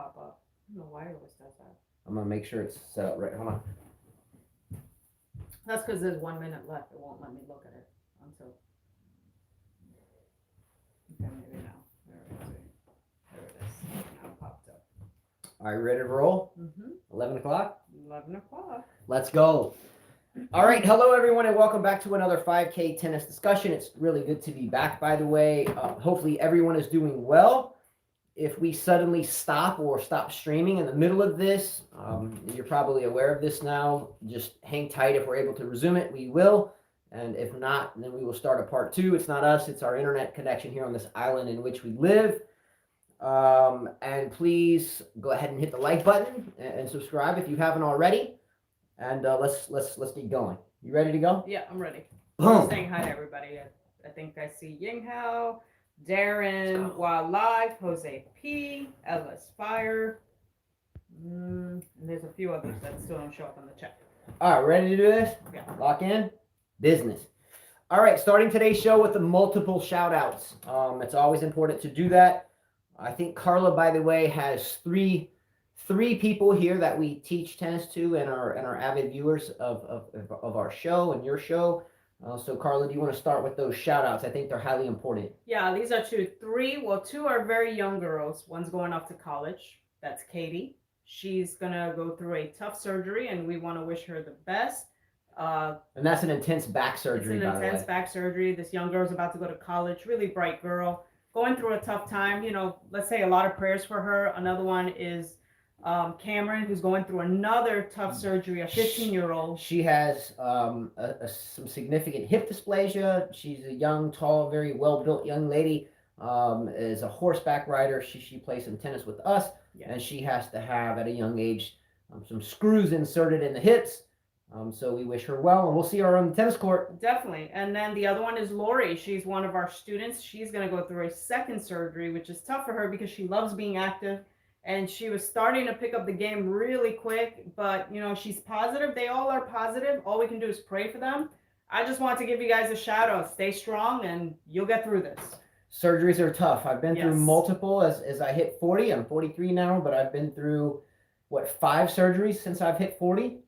pop up. I don't know why it always does that. I'm going to make sure it's set up right. Hold on. That's because there's 1 minute left. It won't let me look at it until. Okay, maybe now. There it is. Now it popped up. Are you ready to roll? 11 o'clock? 11 o'clock. Let's go. All right. Hello, everyone, and welcome back to another 5K tennis discussion. It's really good to be back, by the way. Hopefully, everyone is doing well. If we suddenly stop or stop streaming in the middle of this, you're probably aware of this now. Just hang tight. If we're able to resume it, we will. And if not, then we will start a part 2. It's not us. It's our internet connection here on this island in which we live. And please go ahead and hit the like button and subscribe if you haven't already. And let's get going. You ready to go? Yeah, I'm ready. Boom. Saying hi to everybody. I think I see Ying Hao, Darren, Wildlife, Jose P, Ellis Fire, and there's a few others that still don't show up on the chat. All right, ready to do this? Yeah. Lock in. Business. All right, starting today's show with the multiple shout outs. It's always important to do that. I think Carla, by the way, has three people here that we teach tennis to and are avid viewers of our show and your show. So Carla, do you want to start with those shout outs? I think they're highly important. Yeah, these are two are very young girls. One's going off to college. That's Katie. She's going to go through a tough surgery, and we want to wish her the best. And that's an intense back surgery, it's an intense back surgery. This young girl's about to go to college. Really bright girl. Going through a tough time. You know, let's say a lot of prayers for her. Another one is Cameron, who's going through another tough surgery, a 15-year-old. She has some significant hip dysplasia. She's a young, tall, very well-built young lady. Is a horseback rider. She plays some tennis with us, and she has to have, at a young age, some screws inserted in the hips. So we wish her well, and we'll see her on the tennis court. Definitely. And then the other one is Lori. She's one of our students. She's going to go through a second surgery, which is tough for her because she loves being active. And she was starting to pick up the game really quick, but, you know, she's positive. They all are positive. All we can do is pray for them. I just want to give you guys a shout out. Stay strong, and you'll get through this. Surgeries are tough. I've been through multiple as I hit 40. I'm 43 now, but I've been through, 5 surgeries since I've hit 40?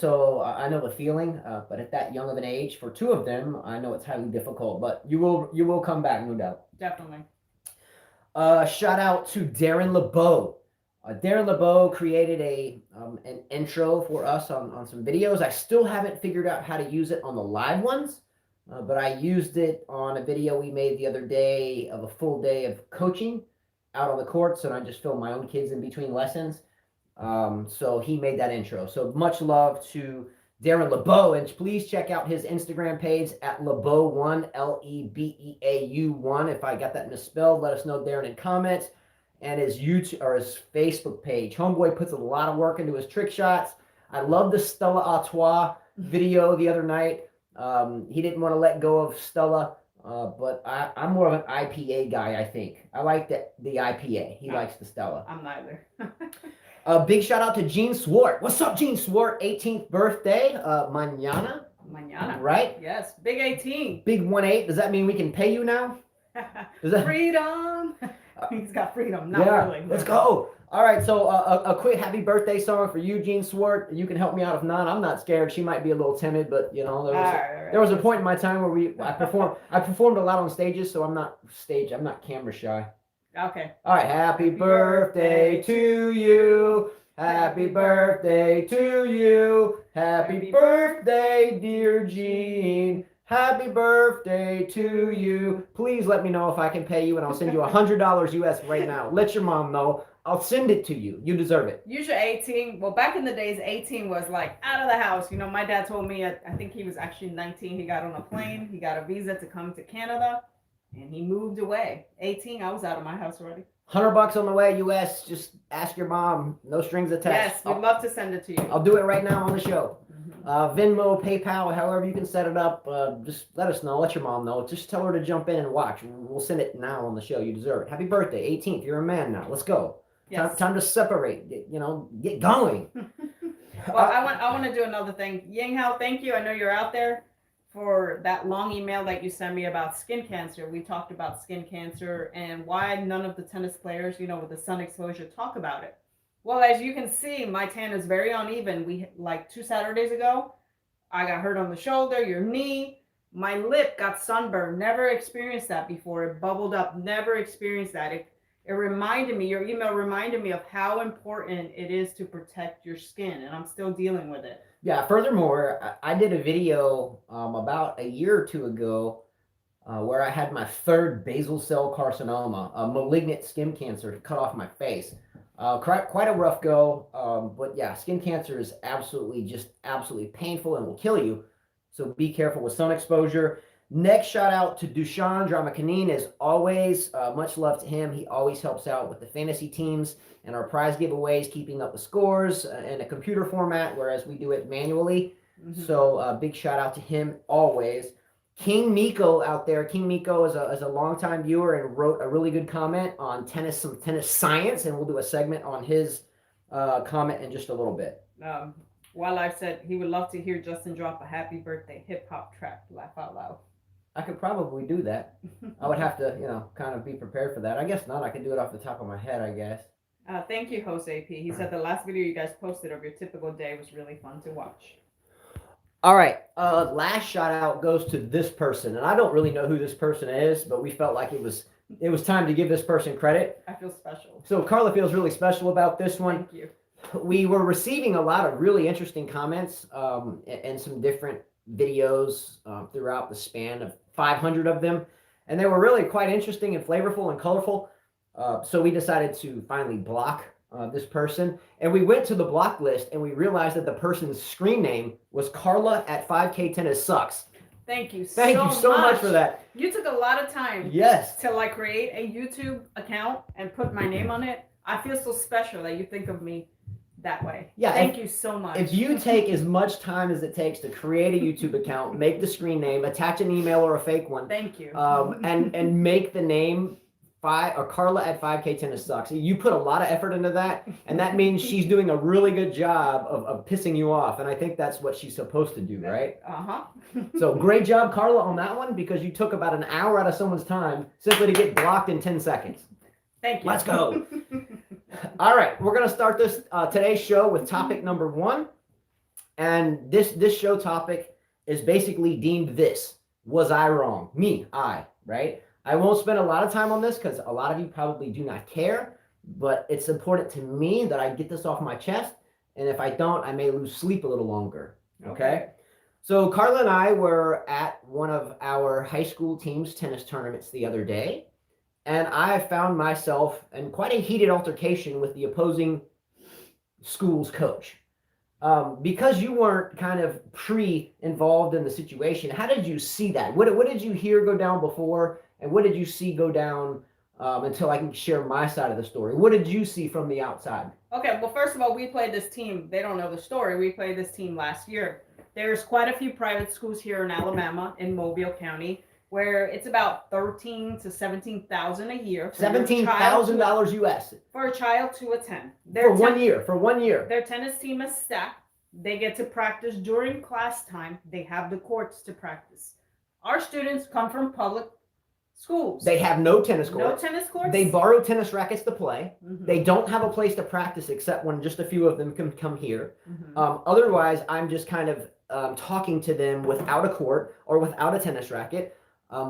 So I know the feeling, but at that young of an age, for 2 of them, I know it's highly difficult, but you will come back, no doubt. Definitely. Shout out to Darren LeBeau. Darren LeBeau created an intro for us on some videos. I still haven't figured out how to use it on the live ones, but I used it on a video we made the other day of a full day of coaching out on the courts, and I just filmed my own kids in between lessons. So he made that intro. So much love to Darren LeBeau, and please check out his Instagram page at LeBeau1, LEBEAU1. If I got that misspelled, let us know, Darren, in comments. And his YouTube or his Facebook page. Homeboy puts a lot of work into his trick shots. I love the Stella Artois video the other night. He didn't want to let go of Stella, but I'm more of an IPA guy, I think. I like the IPA. He likes the Stella. I'm neither. Big shout out to Gene Swart. What's up, Gene Swart? 18th birthday, mañana. Mañana. Right? Yes. Big 18. Big 1-8. Does that mean we can pay you now? Freedom. He's got freedom. Not really. Let's go. All right. So a quick happy birthday song for you, Gene Swart. You can help me out. If not, I'm not scared. She might be a little timid, but you know, there was a point in my time where I performed a lot on stages, so I'm not camera shy. Okay. All right. Happy birthday to you. Happy birthday to you. Happy birthday, dear Gene. Happy birthday to you. Please let me know if I can pay you, and I'll send you $100 US right now. Let your mom know. I'll send it to you. You deserve it. Use your 18. Well, back in the days, 18 was like out of the house. You know, my dad told me, I think he was actually 19. He got on a plane. He got a visa to come to Canada, and he moved away. 18, I was out of my house already. $100 on the way, US. Just ask your mom. No strings attached. Yes, we'd love to send it to you. I'll do it right now on the show. Venmo, PayPal, however you can set it up. Just let us know. Let your mom know. Just tell her to jump in and watch. We'll send it now on the show. You deserve it. Happy birthday, 18th. You're a man now. Let's go. Yes. Time to separate. Get going. Well, I want to do another thing. Ying Hao, thank you. I know you're out there. for that long email that you sent me about skin cancer. We talked about skin cancer and why none of the tennis players, with the sun exposure, talk about it. Well, as you can see, my tan is very uneven. We like 2 Saturdays ago, I got hurt on the shoulder, your knee. My lip got sunburned. Never experienced that before. It bubbled up. Never experienced that. It reminded me, your email reminded me of how important it is to protect your skin, and I'm still dealing with it. Yeah, furthermore, I did a video about a year or two ago where I had my third basal cell carcinoma, a malignant skin cancer cut off my face. Quite a rough go, but yeah, skin cancer is absolutely painful and will kill you. So be careful with sun exposure. Next shout out to Dushan Dramakanine, as always. Much love to him. He always helps out with the fantasy teams and our prize giveaways, keeping up the scores in a computer format, whereas we do it manually. Mm-hmm. So big shout out to him always. King Miko out there. King Miko is a longtime viewer and wrote a really good comment on some tennis science, and we'll do a segment on his comment in just a little bit. Wildlife said he would love to hear Justin drop a happy birthday hip hop track. Laugh out loud. I could probably do that. I would have to, kind of be prepared for that. I guess not. I could do it off the top of my head, I guess. Thank you, Jose P. He said the last video you guys posted of your typical day was really fun to watch. All right. Last shout out goes to this person, and I don't really know who this person is, but we felt like it was time to give this person credit. I feel special. So Carla feels really special about this one. Thank you. We were receiving a lot of really interesting comments and some different videos throughout the span of 500 of them, and they were really quite interesting and flavorful and colorful. So we decided to finally block this person, and we went to the block list and we realized that the person's screen name was Carla at 5K Tennis Sucks. Thank you so much for that. You took a lot of time to create a YouTube account and put my name on it. I feel so special that you think of me that way. Yeah. Thank you so much. If you take as much time as it takes to create a YouTube account, make the screen name, attach an email or a fake one. Thank you. And make the name Carla at 5K Tennis Sucks. You put a lot of effort into that, and that means she's doing a really good job of pissing you off, and I think that's what she's supposed to do, right? Uh-huh. So great job, Carla, on that one, because you took about an hour out of someone's time simply to get blocked in 10 seconds. Thank you. Let's go. All right, we're going to start this today's show with topic number 1, and this show topic is basically deemed this: was I wrong? Me, right? I won't spend a lot of time on this because a lot of you probably do not care, but it's important to me that I get this off my chest, and if I don't, I may lose sleep a little longer, okay? So Carla and I were at one of our high school team's tennis tournaments the other day, and I found myself in quite a heated altercation with the opposing school's coach. Because you weren't kind of pre-involved in the situation, how did you see that? What did you hear go down before? And what did you see go down until I can share my side of the story? What did you see from the outside? Okay, well, first of all, we played this team. They don't know the story. We played this team last year. There's quite a few private schools here in Alabama, in Mobile County, where it's about $13,000 to $17,000 a year. $17,000 US. For a child to attend. For 1 year. For 1 year. Their tennis team is stacked. They get to practice during class time. They have the courts to practice. Our students come from public schools. They have no tennis courts. No tennis courts. They borrow tennis rackets to play. Mm-hmm. They don't have a place to practice except when just a few of them can come here. Mm-hmm. Otherwise, I'm just kind of talking to them without a court or without a tennis racket.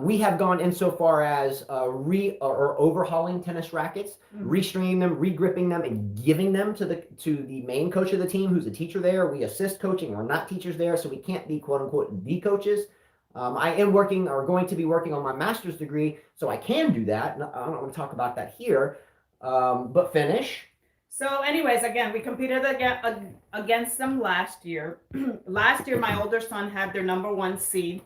We have gone insofar as overhauling tennis rackets, mm-hmm. restringing them, regripping them, and giving them to the main coach of the team, who's a teacher there. We assist coaching. We're not teachers there, so we can't be quote unquote the coaches. I am going to be working on my master's degree, so I can do that. I don't want to talk about that here, but finish. So anyways, again, we competed against them last year. Last year, my older son had their number 1 seed,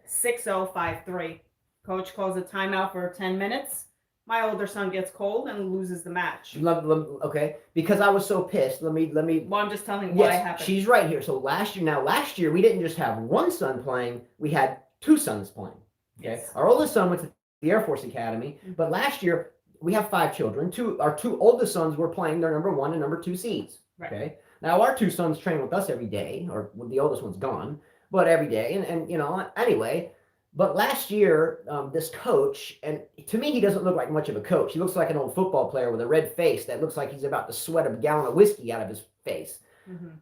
6-0-5-3. Coach calls a timeout for 10 minutes. My older son gets cold and loses the match. Okay, because I was so pissed. Let me. Well, I'm just telling you why it happened. She's right here. So last year we didn't just have one son playing; we had 2 sons playing. Okay, yes. Our oldest son went to the Air Force Academy, mm-hmm. but last year we have 5 children. Our 2 oldest sons were playing their number 1 and number 2 seeds. Right. Okay, now our 2 sons train with us every day, or the oldest one's gone. but every day. And anyway, but last year, this coach, and to me, he doesn't look like much of a coach. He looks like an old football player with a red face that looks like he's about to sweat a gallon of whiskey out of his face.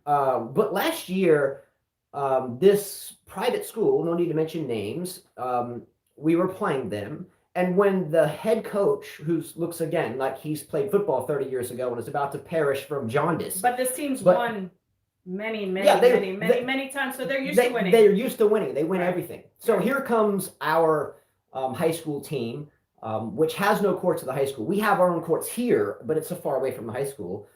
But last year, this private school, no need to mention names, we were playing them. And when the head coach, who looks again like he's played football 30 years ago and is about to perish from jaundice. But this team's won many times, so they're used to winning. They're used to winning. They win everything. So here comes our high school team, which has no courts at the high school. We have our own courts here, but it's so far away from the high school.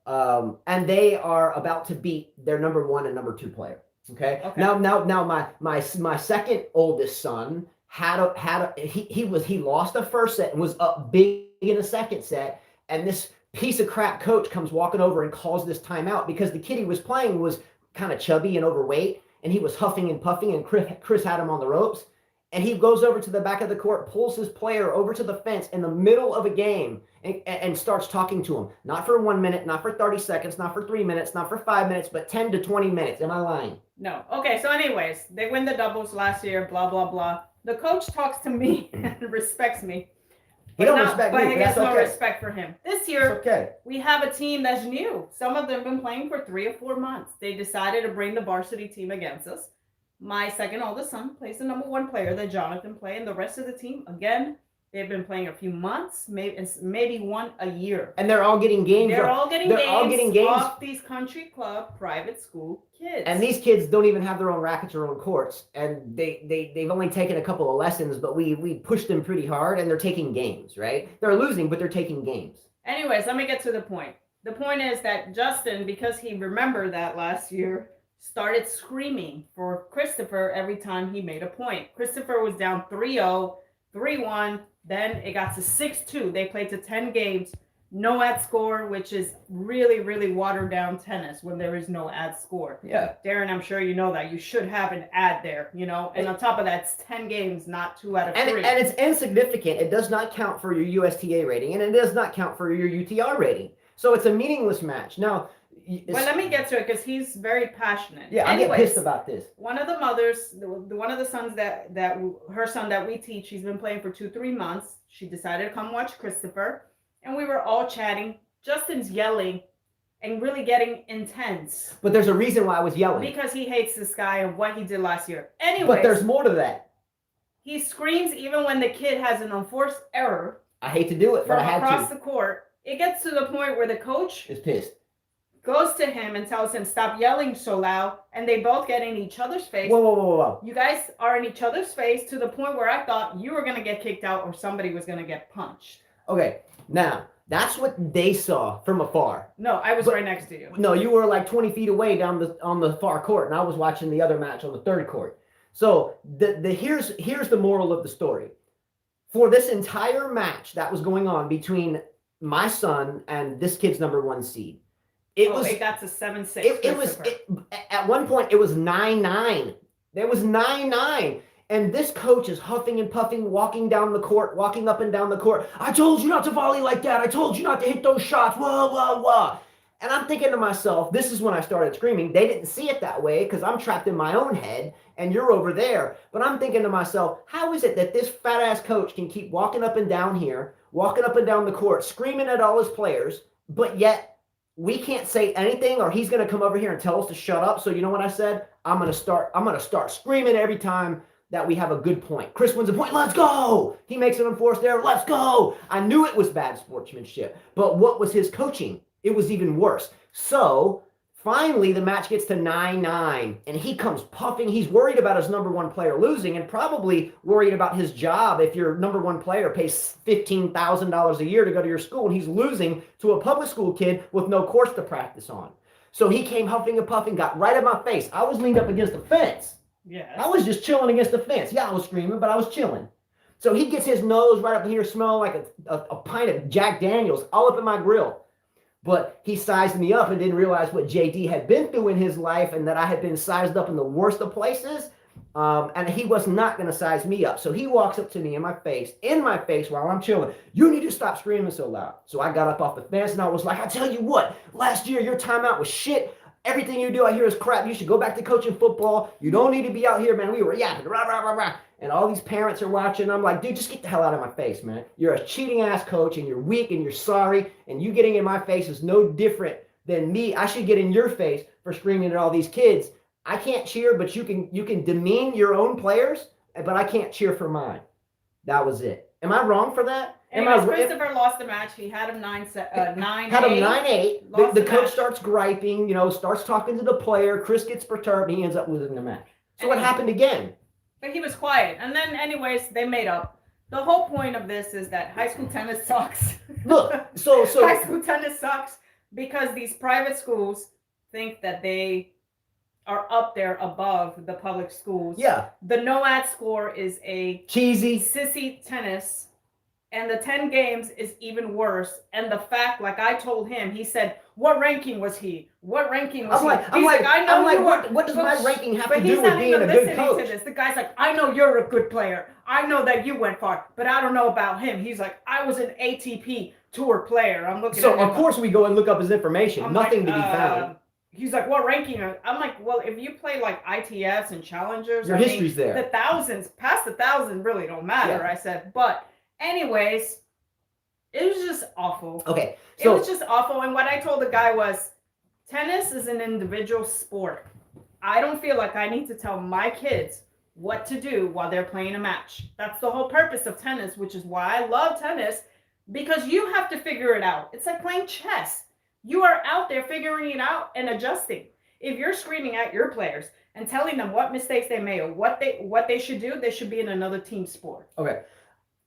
And they are about to beat their number 1 and number 2 player. Okay. Now my second oldest son he lost the first set and was up big in the second set, and this piece of crap coach comes walking over and calls this timeout because the kid he was playing was kind of chubby and overweight, and he was huffing and puffing, and Chris had him on the ropes, and he goes over to the back of the court, pulls his player over to the fence in the middle of a game, and starts talking to him. Not for 1 minute, not for 30 seconds, not for 3 minutes, not for 5 minutes, but 10 to 20 minutes. Am I lying? No. Okay, so anyways, they win the doubles last year, blah, blah, blah. The coach talks to me and respects me. He don't respect me, but he gets no okay. respect for him. This year, we have a team that's new. Some of them have been playing for 3 or 4 months. They decided to bring the varsity team against us. My second oldest son plays the number 1 player that Jonathan played, and the rest of the team, again, they've been playing a few months, maybe one a year. And they're all getting games. They're all getting games off these country club private school kids. And these kids don't even have their own rackets or own courts, and they've only taken a couple of lessons, but we pushed them pretty hard, and they're taking games, right? They're losing, but they're taking games. Anyways, let me get to the point. The point is that Justin, because he remembered that last year, started screaming for Christopher every time he made a point. Christopher was down 3-0, 3-1, then it got to 6-2. They played to 10 games, no ad score, which is really, really watered down tennis when there is no ad score. Yeah. Darren, I'm sure you know that. You should have an ad there, and on top of that, it's 10 games, not 2 out of 3. And it's insignificant. It does not count for your USTA rating, and it does not count for your UTR rating. So it's a meaningless match. Now, well, let me get to it because he's very passionate. Yeah, I get pissed about this. One of the mothers, one of the sons that her son that we teach, he's been playing for 2-3 months. She decided to come watch Christopher, and we were all chatting. Justin's yelling and really getting intense. But there's a reason why I was yelling. Because he hates this guy and what he did last year. Anyways, but there's more to that. He screams even when the kid has an unforced error. I hate to do it, but I had to. From across the court. It gets to the point where the coach is pissed. Goes to him and tells him, stop yelling so loud, and they both get in each other's face. Whoa. You guys are in each other's face to the point where I thought you were going to get kicked out or somebody was going to get punched. Okay, now, that's what they saw from afar. No, I was right next to you. No, you were like 20 feet away on the far court, and I was watching the other match on the third court. So here's the moral of the story. For this entire match that was going on between my son and this kid's number 1 seed, it got to 7-6. At one point it was 9-9. There was 9-9. And this coach is huffing and puffing, walking up and down the court. I told you not to volley like that. I told you not to hit those shots. Whoa, whoa, whoa. And I'm thinking to myself, this is when I started screaming. They didn't see it that way because I'm trapped in my own head and you're over there. But I'm thinking to myself, how is it that this fat ass coach can keep walking up and down here, walking up and down the court, screaming at all his players, but yet we can't say anything, or he's going to come over here and tell us to shut up. So you know what I said? I'm going to start screaming every time that we have a good point. Chris wins a point. Let's go. He makes an unforced error. Let's go. I knew it was bad sportsmanship, but what was his coaching? It was even worse. So finally the match gets to 9-9 and he comes puffing. He's worried about his number 1 player losing and probably worried about his job if your number 1 player pays $15,000 a year to go to your school and he's losing to a public school kid with no course to practice on. So he came huffing and puffing, got right in my face. I was leaned up against the fence. Yeah. I was just chilling against the fence. Yeah, I was screaming, but I was chilling. So he gets his nose right up here, smelling like a pint of Jack Daniels all up in my grill. But he sized me up and didn't realize what JD had been through in his life and that I had been sized up in the worst of places. And he was not going to size me up. So he walks up to me in my face while I'm chilling. You need to stop screaming so loud. So I got up off the fence and I was like, I tell you what, last year your timeout was shit. Everything you do, I hear is crap. You should go back to coaching football. You don't need to be out here, man. We were yapping, rah, rah, rah, rah. And all these parents are watching. I'm like, dude, just get the hell out of my face, man. You're a cheating ass coach and you're weak and you're sorry. And you getting in my face is no different than me. I should get in your face for screaming at all these kids. I can't cheer, but you can demean your own players, but I can't cheer for mine. That was it. Am I wrong for that? Anyways, Christopher lost the match. He had him 9-8. Had him 9-8. The coach starts griping, starts talking to the player. Chris gets perturbed, and he ends up losing the match. So what happened again? But he was quiet. And then, anyways, they made up. The whole point of this is that high school tennis sucks. Look, so high school tennis sucks because these private schools think that they are up there above the public schools. Yeah. The no-ad score is a cheesy, sissy tennis. And the 10 games is even worse. And the fact, like I told him, he said, what ranking was he? What ranking was he? I'm like, what does my ranking have to do with being a good coach? To this. The guy's like, I know you're a good player. I know that you went far, but I don't know about him. He's like, I was an ATP tour player. I'm looking at him. So, of course, we go and look up his information. Nothing to be found. He's like, what ranking? I'm like, well, if you play like ITFs and challengers, your history's there. The thousands, past the 1,000 really don't matter, I said. But anyways, it was just awful. Okay. So, it was just awful. And what I told the guy was, tennis is an individual sport. I don't feel like I need to tell my kids what to do while they're playing a match. That's the whole purpose of tennis, which is why I love tennis, because you have to figure it out. It's like playing chess. You are out there figuring it out and adjusting. If you're screaming at your players and telling them what mistakes they made or what they should do, they should be in another team sport. Okay.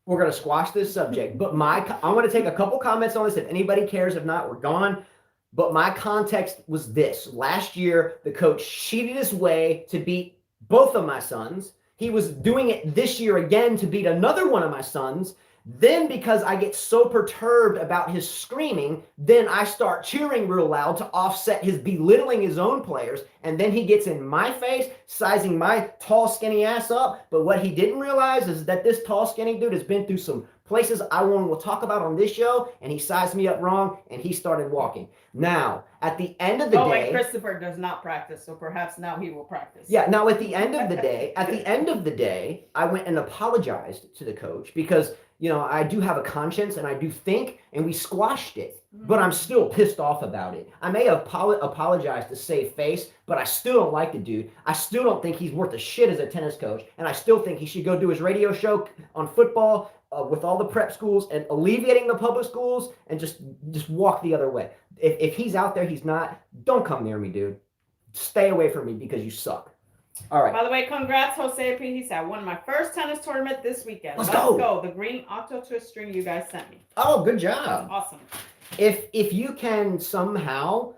We're going to squash this subject, but I want to take a couple comments on this. If anybody cares, if not, we're gone. But my context was this. Last year, the coach cheated his way to beat both of my sons. He was doing it this year again to beat another one of my sons. Then because I get so perturbed about his screaming, then I start cheering real loud to offset his belittling his own players. And then he gets in my face, sizing my tall, skinny ass up. But what he didn't realize is that this tall, skinny dude has been through some places I will talk about on this show, and he sized me up wrong, and he started walking. Now, at the end of the day... and Christopher does not practice, so perhaps now he will practice. Yeah, now at the end of the day, I went and apologized to the coach because... I do have a conscience and I do think, and we squashed it, but I'm still pissed off about it. I may have apologized to save face, but I still don't like the dude. I still don't think he's worth a shit as a tennis coach, and I still think he should go do his radio show on football with all the prep schools and alleviating the public schools and just walk the other way. If he's out there, he's not. Don't come near me, dude. Stay away from me because you suck. All right. By the way, congrats, Jose P. He said, I won my first tennis tournament this weekend. Let's go. The green Octo Twist string you guys sent me. Oh, good job. That's awesome. If you can somehow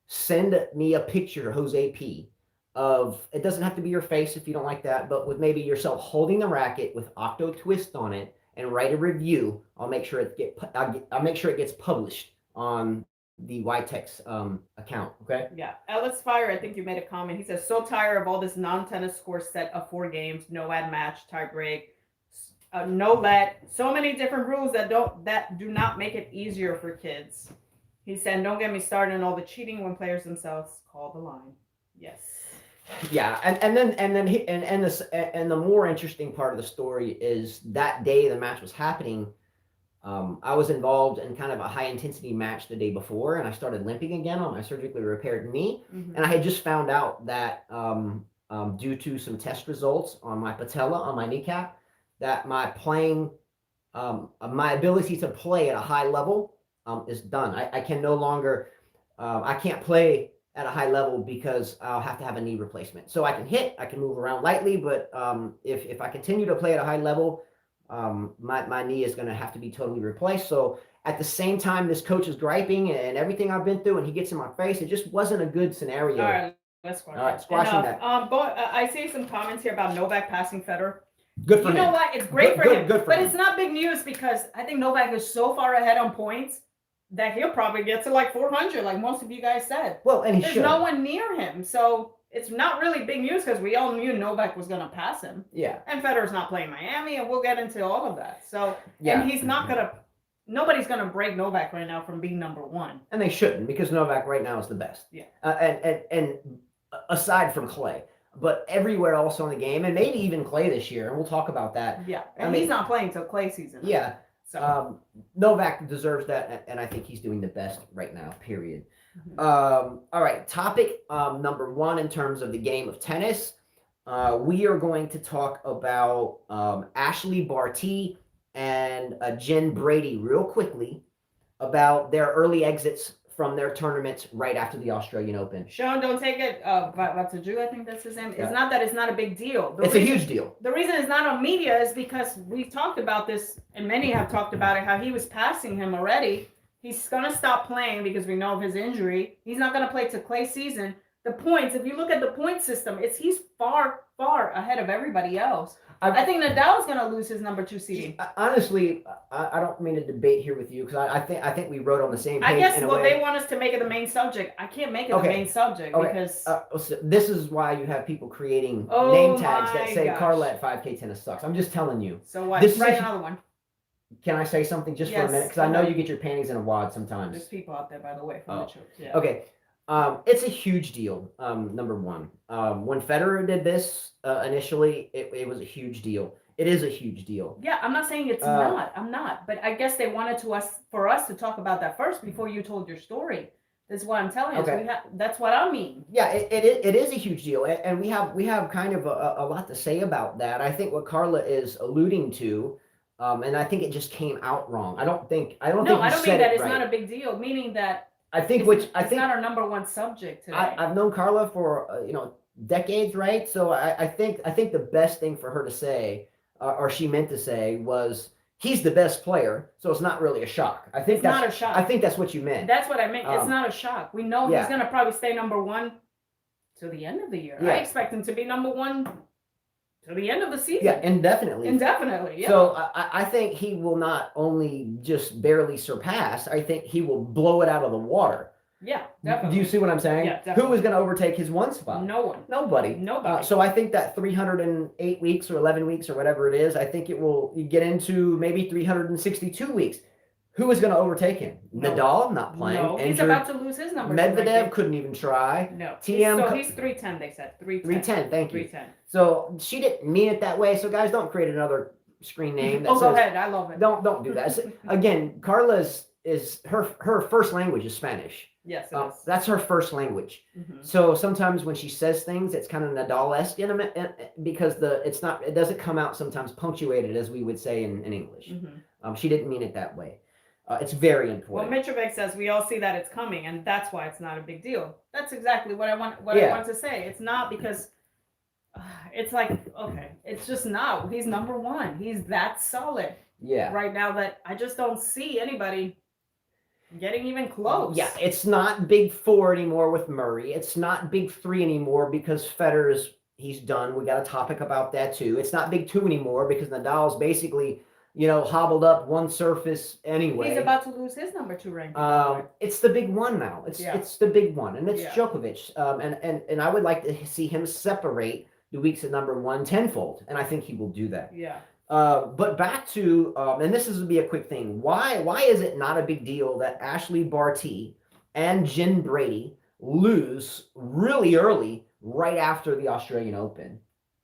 send me a picture, Jose P, of, it doesn't have to be your face if you don't like that, but with maybe yourself holding the racket with Octo Twist on it and write a review, I'll make sure it gets published on the YTEX account, okay? Yeah. Ellis Fire, I think you made a comment. He says, so tired of all this non-tennis score set of 4 games, no ad match, tie break, no let, so many different rules that do not make it easier for kids. He said, don't get me started on all the cheating when players themselves call the line. Yes. Yeah, and the more interesting part of the story is that day the match was happening. I was involved in kind of a high-intensity match the day before, and I started limping again on my surgically repaired knee. Mm-hmm. And I had just found out that due to some test results on my patella, on my kneecap, that my ability to play at a high level is done. I can no longer, I can't play at a high level because I'll have to have a knee replacement. So I can hit, I can move around lightly, but if I continue to play at a high level, my knee is going to have to be totally replaced. So at the same time, this coach is griping and everything I've been through, and he gets in my face. It just wasn't a good scenario. All right, let's squash. All right, squashing that. I see some comments here about Novak passing Federer. Good for him. You know what? It's great for him. Good for him. But it's not big news because I think Novak is so far ahead on points that he'll probably get to like 400, like most of you guys said. Well, and there's no one near him, so it's not really big news because we all knew Novak was going to pass him. Yeah. And Federer's not playing Miami, and we'll get into all of that. So, yeah. And he's not going to nobody's going to break Novak right now from being number one. And they shouldn't, because Novak right now is the best. Yeah. And aside from Clay, but everywhere else on the game, and maybe even Clay this year, and we'll talk about that. Yeah, and he's not playing till Clay season. Yeah. So Novak deserves that, and I think he's doing the best right now, period. Mhm. All right, topic number one in terms of the game of tennis. We are going to talk about Ashley Barty and Jen Brady real quickly about their early exits from their tournaments right after the Australian Open. Sean, don't take it. Vataju, I think that's his name. It's not that it's not a big deal. It's a huge deal. The reason it's not on media is because we've talked about this, and many have talked about it, how he was passing him already. He's going to stop playing because we know of his injury. He's not going to play to Clay season. The points, if you look at the point system, he's far, far ahead of everybody else. I think Nadal's going to lose his number 2 seeding. Honestly, I don't mean to debate here with you, because I think we wrote on the same page. I guess they want us to make it the main subject. I can't make it the main subject because so this is why you have people creating name tags that say Carla at 5K tennis sucks. I'm just telling you. So what? Write another one. Can I say something just for a minute? Because I know you get your panties in a wad sometimes. There's people out there, by the way, from the church. Yeah. Okay. It's a huge deal. Number one, when Federer did this initially, it was a huge deal. It is a huge deal. Yeah, I'm not saying it's not. I'm not. But I guess they wanted for us to talk about that first before you told your story. That's why I'm telling you. Okay. That's what I mean. Yeah, it is a huge deal, and we have kind of a lot to say about that. I think what Carla is alluding to. And I think it just came out wrong. I don't think I don't mean that it's not a big deal. Meaning that it's not our number one subject today. I've known Carla for decades, right? So I think the best thing for her to say, or she meant to say, was he's the best player. So it's not really a shock. I think that's not a shock. I think that's what you meant. That's what I meant. It's not a shock. We know he's going to probably stay number one to the end of the year. Yeah. I expect him to be number one to the end of the season. Yeah, indefinitely. Indefinitely, yeah. So I think he will not only just barely surpass, I think he will blow it out of the water. Yeah, definitely. Do you see what I'm saying? Yeah, definitely. Who is going to overtake his one spot? No one. Nobody. So I think that 308 weeks or 11 weeks or whatever it is, I think it will get into maybe 362 weeks. Who is going to overtake him? No. Nadal, not playing. No, he's about to lose his number. Medvedev couldn't even try. No. He's 310, they said. 310, thank you. 310. So she didn't mean it that way. So guys, don't create another screen name. Go ahead. I love it. Don't do that. Again, Carla's her first language is Spanish. Yes, it is. That's her first language. Mm-hmm. So sometimes when she says things, it's kind of Nadal-esque because it doesn't come out sometimes punctuated, as we would say in English. Mm-hmm. She didn't mean it that way. It's very important. Well, Mitrovic says we all see that it's coming, and that's why it's not a big deal. That's exactly what I want to say. It's not because it's like, okay, it's just not. He's number one. He's that solid. Yeah. Right now that I just don't see anybody getting even close. Yeah, it's not big four anymore with Murray. It's not big three anymore because Federer's he's done. We got a topic about that too. It's not big two anymore because Nadal's basically hobbled up one surface anyway. He's about to lose his number 2 ranking. It's the big one now. It's the big one, and it's Djokovic. And I would like to see him separate the weeks at number 1 tenfold, and I think he will do that. Yeah. But back to and this will be a quick thing. Why is it not a big deal that Ashley Barty and Jen Brady lose really early right after the Australian Open?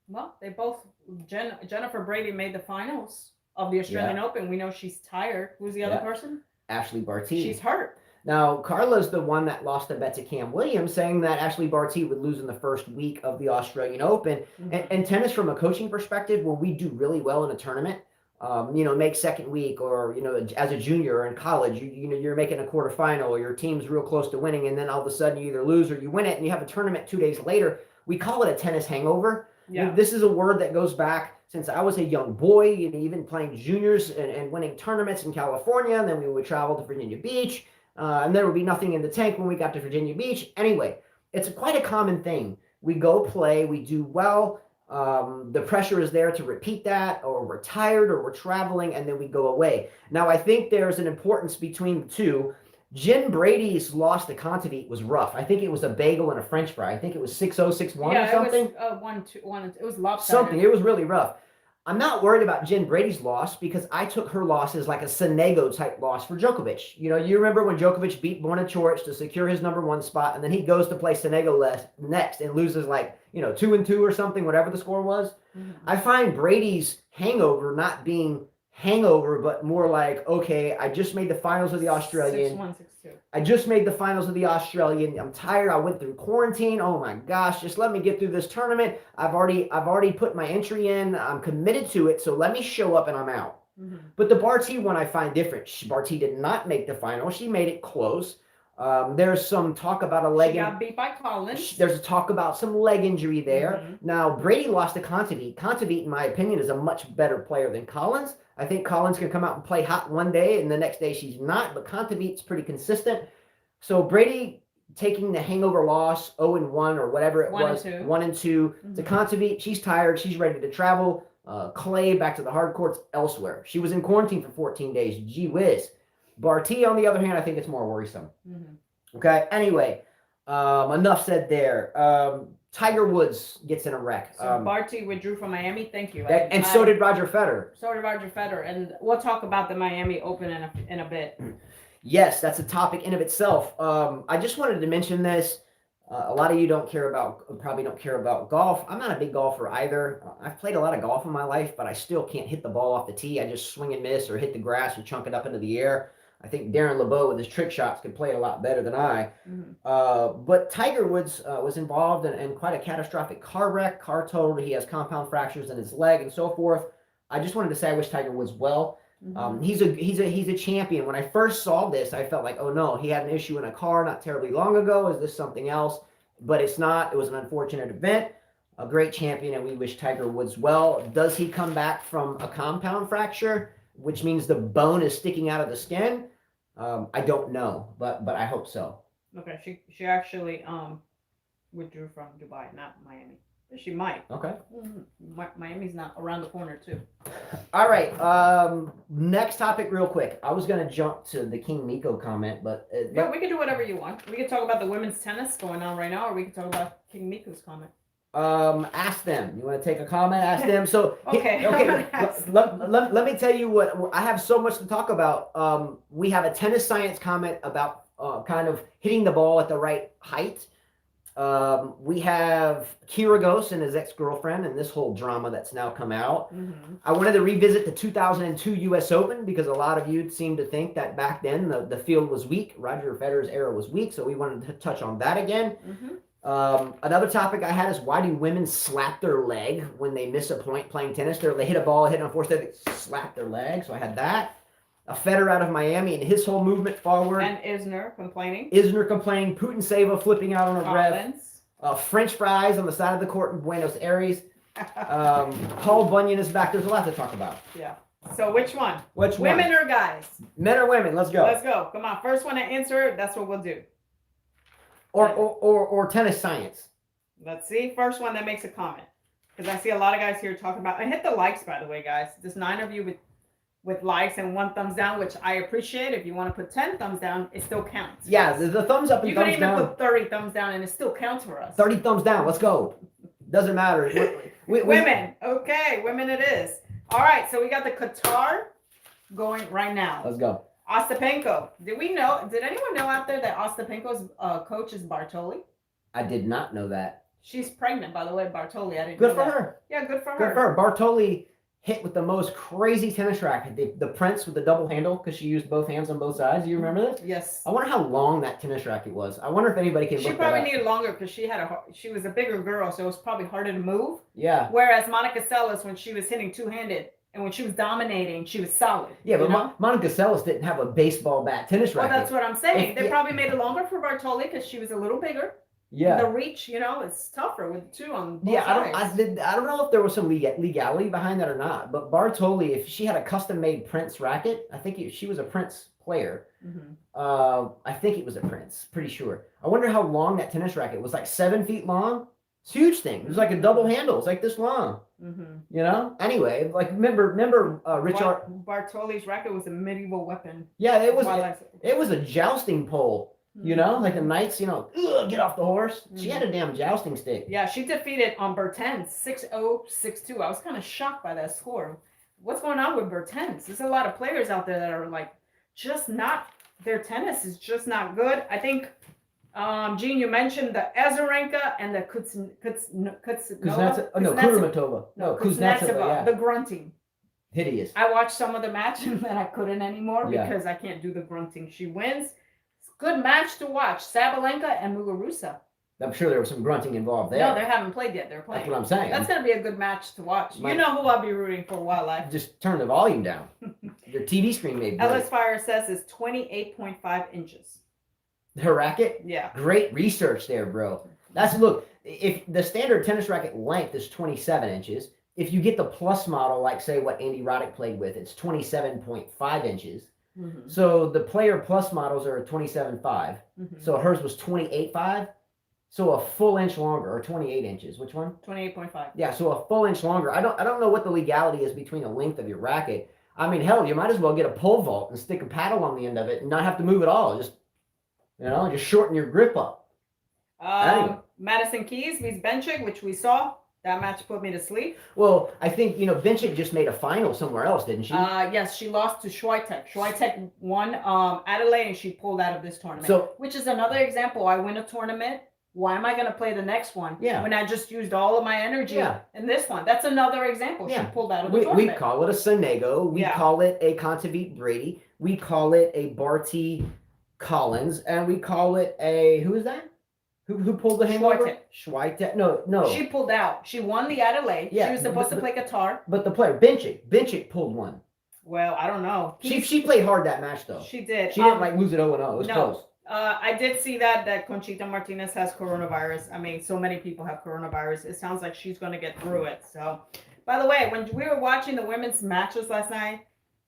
Well, they both Jennifer Brady made the finals of the Australian Open. We know she's tired. Who's the other person? Ashley Barty. She's hurt. Now, Carla's the one that lost a bet to Cam Williams, saying that Ashley Barty would lose in the first week of the Australian Open. Mm-hmm. And tennis, from a coaching perspective, when we do really well in a tournament, make second week, or as a junior or in college, you're making a quarterfinal, or your team's real close to winning, and then all of a sudden you either lose or you win it, and you have a tournament 2 days later. We call it a tennis hangover. Yeah. This is a word that goes back since I was a young boy, even playing juniors and winning tournaments in California, and then we would travel to Virginia Beach, and there would be nothing in the tank when we got to Virginia Beach. Anyway, it's quite a common thing. We go play, we do well, the pressure is there to repeat that, or we're tired, or we're traveling, and then we go away. Now, I think there's an importance between the two. Jen Brady's loss to Kontaveit was rough. I think it was a bagel and a French fry. I think it was 6-0, 6-1 or something. It was 1-2. It was lopsided. Something. It was really rough. I'm not worried about Jen Brady's loss because I took her loss as like a Sonego type loss for Djokovic. You know, you remember when Djokovic beat Borna Coric to secure his #1 spot, and then he goes to play Sonego next and loses like, 2-2 or something, whatever the score was. Mhm. I find Brady's hangover not being hangover, but more like, okay, I just made the finals of the Australian. 6-1, 6-2. I just made the finals of the Australian. I'm tired. I went through quarantine. Oh my gosh, just let me get through this tournament. I've already put my entry in. I'm committed to it. So let me show up and I'm out. Mm-hmm. But the Barty one I find different. Barty did not make the final. She made it close. There's some talk about a leg. She got beat by Collins. There's a talk about some leg injury there. Mhm. Now, Brady lost to Kontaveit. Kontaveit, in my opinion, is a much better player than Collins. I think Collins can come out and play hot one day, and the next day she's not. But Kontaveit's pretty consistent. So Brady taking the hangover loss, 0-1 or whatever it was, 1-2 to Kontaveit. She's tired. She's ready to travel. Clay back to the hard courts elsewhere. She was in quarantine for 14 days. Gee whiz. Barty, on the other hand, I think it's more worrisome. Mm-hmm. Okay. Anyway, enough said there. Tiger Woods gets in a wreck. So Barty withdrew from Miami. Thank you. And so did Roger Federer. So did Roger Federer, and we'll talk about the Miami Open in a bit. Yes, that's a topic in of itself. I just wanted to mention this. A lot of you probably don't care about golf. I'm not a big golfer either. I've played a lot of golf in my life, but I still can't hit the ball off the tee. I just swing and miss or hit the grass and chunk it up into the air. I think Darren LeBeau with his trick shots could play it a lot better than I. Mm-hmm. But Tiger Woods was involved in quite a catastrophic car wreck, car totaled. He has compound fractures in his leg and so forth. I just wanted to say I wish Tiger Woods well. Mm-hmm. He's a champion. When I first saw this, I felt like, oh no, he had an issue in a car not terribly long ago. Is this something else? But it's not. It was an unfortunate event. A great champion, and we wish Tiger Woods well. Does he come back from a compound fracture, which means the bone is sticking out of the skin? I don't know, but I hope so. Okay, she actually withdrew from Dubai, not Miami. She might. Okay. Mm-hmm. Miami's not around the corner too. All right. Next topic, real quick. I was gonna jump to the King Miko comment, but yeah, we can do whatever you want. We can talk about the women's tennis going on right now, or we can talk about King Miko's comment. Ask them. You want to take a comment? Ask them. So okay. Let me tell you what I have so much to talk about. We have a tennis science comment about kind of hitting the ball at the right height. We have Kyrgios and his ex-girlfriend and this whole drama that's now come out. Mm-hmm. I wanted to revisit the 2002 U.S. Open because a lot of you seem to think that back then the field was weak. Roger Federer's era was weak, so we wanted to touch on that again. Mm-hmm. Another topic I had is why do women slap their leg when they miss a point playing tennis? They hit a ball, hit on force, they slap their leg. So I had that. A Federer out of Miami and his whole movement forward. And Isner complaining. Putin Sava flipping out on a ref. French fries on the side of the court in Buenos Aires. Paul Bunyan is back. There's a lot to talk about. Yeah. So which one? Women or guys? Men or women? Let's go. Let's go. Come on. First one to answer, that's what we'll do. Or tennis science. Let's see. First one that makes a comment. Because I see a lot of guys here talking about, and hit the likes, by the way, guys. There's 9 of you with likes and 1 thumbs down, which I appreciate. If you want to put 10 thumbs down, it still counts. Yeah, the thumbs up and thumbs down. You can even put 30 thumbs down and it still counts for us. 30 thumbs down. Let's go. Doesn't matter. Women. Okay, women it is. All right, so we got the Qatar going right now. Let's go. Ostapenko. Did anyone know out there that Ostapenko's coach is Bartoli? I did not know that. She's pregnant, by the way, Bartoli. I didn't know for that. Her. Yeah, good for her. Good for her. Bartoli hit with the most crazy tennis racket. The Prince with the double handle because she used both hands on both sides. Do you remember this? Yes. I wonder how long that tennis racket was. I wonder if anybody can look that up. She probably needed longer because she was a bigger girl, so it was probably harder to move. Yeah. Whereas Monica Seles, when she was hitting two-handed, and when she was dominating, she was solid. Yeah, but Monica Seles didn't have a baseball bat tennis racket. Well, that's what I'm saying. They probably made it longer for Bartoli because she was a little bigger. Yeah. The reach, it's tougher with 2 on both sides. I don't know if there was some legality behind that or not, but Bartoli, if she had a custom-made Prince racket, I think she was a Prince player. Mm-hmm. I think it was a Prince, pretty sure. I wonder how long that tennis racket was, like 7 feet long. It's a huge thing. It was like a double handle. It's like this long. Mm-hmm. Anyway, like remember Richard Bartoli's racket was a medieval weapon. Yeah, it was a jousting pole. You know, like the knights, you know, get off the horse. She had a damn jousting stick. Yeah, she defeated Bertens 6-0, 6-2. I was kind of shocked by that score. What's going on with Bertens? There's a lot of players out there that are like just not, their tennis is just not good. I think, Gene, you mentioned the Azarenka and the Kudermetova. No, Kuznetsova, yeah. The grunting. Hideous. I watched some of the match and then I couldn't anymore because Yeah. I can't do the grunting. She wins. Good match to watch. Sabalenka and Muguruza. I'm sure there was some grunting involved there. No, they haven't played yet. They're playing. That's what I'm saying. That's going to be a good match to watch. You know who I'll be rooting for, Wildlife. Just turn the volume down. Your TV screen may be. Ellis Fire says is 28.5 inches. Her racket? Yeah. Great research there, bro. Look, if the standard tennis racket length is 27 inches, if you get the plus model, like say what Andy Roddick played with, it's 27.5 inches. Mm-hmm. So the player plus models are 27.5. Mm-hmm. So hers was 28.5. So a full inch longer, or 28 inches. Which one? 28.5. Yeah, so a full inch longer. I don't know what the legality is between the length of your racket. I mean, hell, you might as well get a pole vault and stick a paddle on the end of it and not have to move at all. Just shorten your grip up. Anyway. Madison Keys beats Benchik, which we saw. That match put me to sleep. Well, I think, Benchik just made a final somewhere else, didn't she? Yes, she lost to Swiatek. Swiatek won Adelaide and she pulled out of this tournament. Which is another example. I win a tournament. Why am I going to play the next one when I just used all of my energy in this one? That's another example. She pulled out of the tournament. We call it a Sonego. We call it a Kontaveit Brady. We call it a Barty Collins. And we call it a, who is that? Who pulled the hangover? Swiatek. No. She pulled out. She won the Adelaide. Yeah, she was supposed to play Qatar. But the player, Benchik pulled one. Well, I don't know. She played hard that match, though. She did. She didn't lose it 0-0. It was close. I did see that Conchita Martinez has coronavirus. I mean, so many people have coronavirus. It sounds like she's going to get through it. So, by the way, when we were watching the women's matches last night,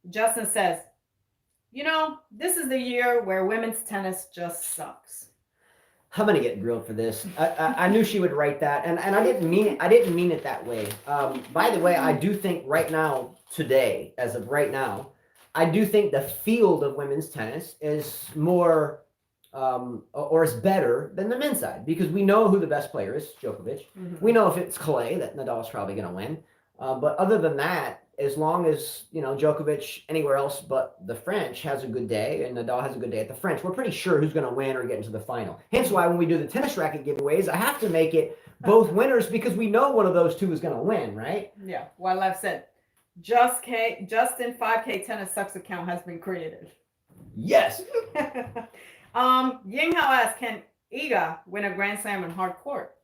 Justin says, this is the year where women's tennis just sucks. I'm gonna get grilled for this. I knew she would write that, and I didn't mean it. I didn't mean it that way. By the way, I do think right now, today, as of right now, I do think the field of women's tennis is more, or is better than the men's side, because we know who the best player is, Djokovic. Mm-hmm. We know if it's Clay that Nadal's probably gonna win. But other than that, as long as, Djokovic anywhere else but the French has a good day and Nadal has a good day at the French, we're pretty sure who's going to win or get into the final. Hence why when we do the tennis racket giveaways, I have to make it both winners because we know one of those two is going to win, right? Yeah. Well, I've said, Justin 5K Tennis Sucks account has been created. Yes. Yinghao asks, can Iga win a Grand Slam in hard court?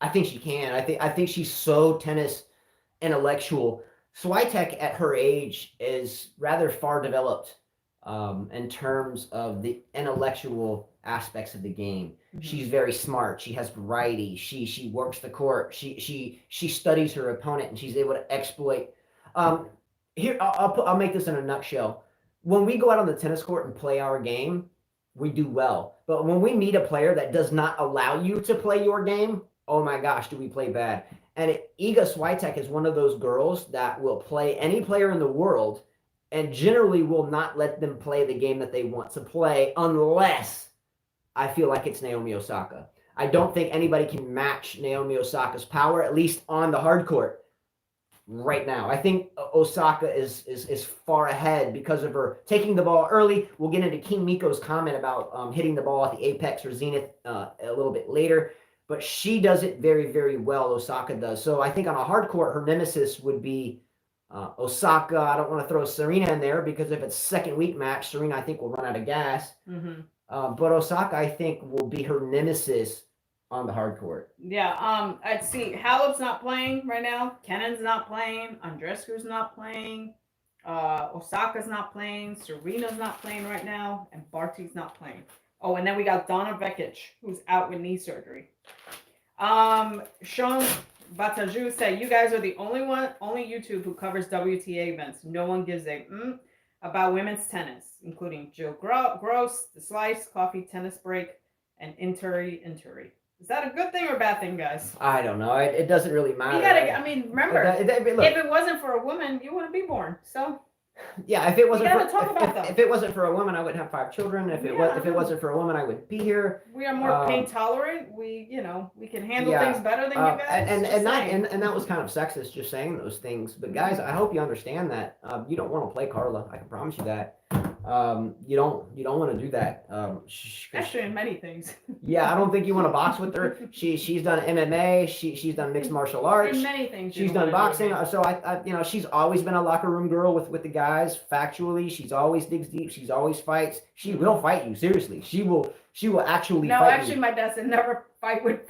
I think she can. I think she's so tennis intellectual. Swiatek at her age is rather far developed in terms of the intellectual aspects of the game. Mm-hmm. She's very smart. She has variety. She works the court. She studies her opponent and she's able to exploit. Here I'll make this in a nutshell. When we go out on the tennis court and play our game, we do well. But when we meet a player that does not allow you to play your game, oh my gosh, do we play bad. And Iga Swiatek is one of those girls that will play any player in the world and generally will not let them play the game that they want to play unless I feel like it's Naomi Osaka. I don't think anybody can match Naomi Osaka's power, at least on the hard court right now. I think Osaka is far ahead because of her taking the ball early. We'll get into King Miko's comment about hitting the ball at the apex or zenith a little bit later. But she does it very, very well, Osaka does. So I think on a hard court, her nemesis would be Osaka. I don't want to throw Serena in there because if it's second week match, Serena, I think, will run out of gas. Mm-hmm. But Osaka, I think, will be her nemesis on the hard court. Yeah, I'd see Halep's not playing right now. Kennan's not playing. Andreescu's not playing. Osaka's not playing. Serena's not playing right now. And Barty's not playing. Oh, and then we got Donna Vekic, who's out with knee surgery. Sean Batajou said, you guys are the only YouTube who covers WTA events. No one gives a about women's tennis, including Jill Gross, The Slice, Coffee, Tennis Break, and Inturi. Is that a good thing or a bad thing, guys? I don't know. It doesn't really matter. You gotta, I mean, remember, if it wasn't for a woman, you wouldn't be born. So Yeah, if it wasn't gotta for talk about them. if it wasn't for a woman, I wouldn't have 5 children. If it wasn't for a woman, I wouldn't be here. We are more pain tolerant. We, we can handle things better than you guys. And that was kind of sexist, just saying those things. But guys, I hope you understand that you don't want to play Carla. I can promise you that. You don't want to do that. Actually, in many things. Yeah, I don't think you want to box with her. She's done MMA. She's done mixed martial arts. In many things. She's done boxing. So I she's always been a locker room girl with the guys. Factually, she's always digs deep. She's always fights. She will fight you. Seriously, she will actually. No, fight actually, you. my dad said never fight with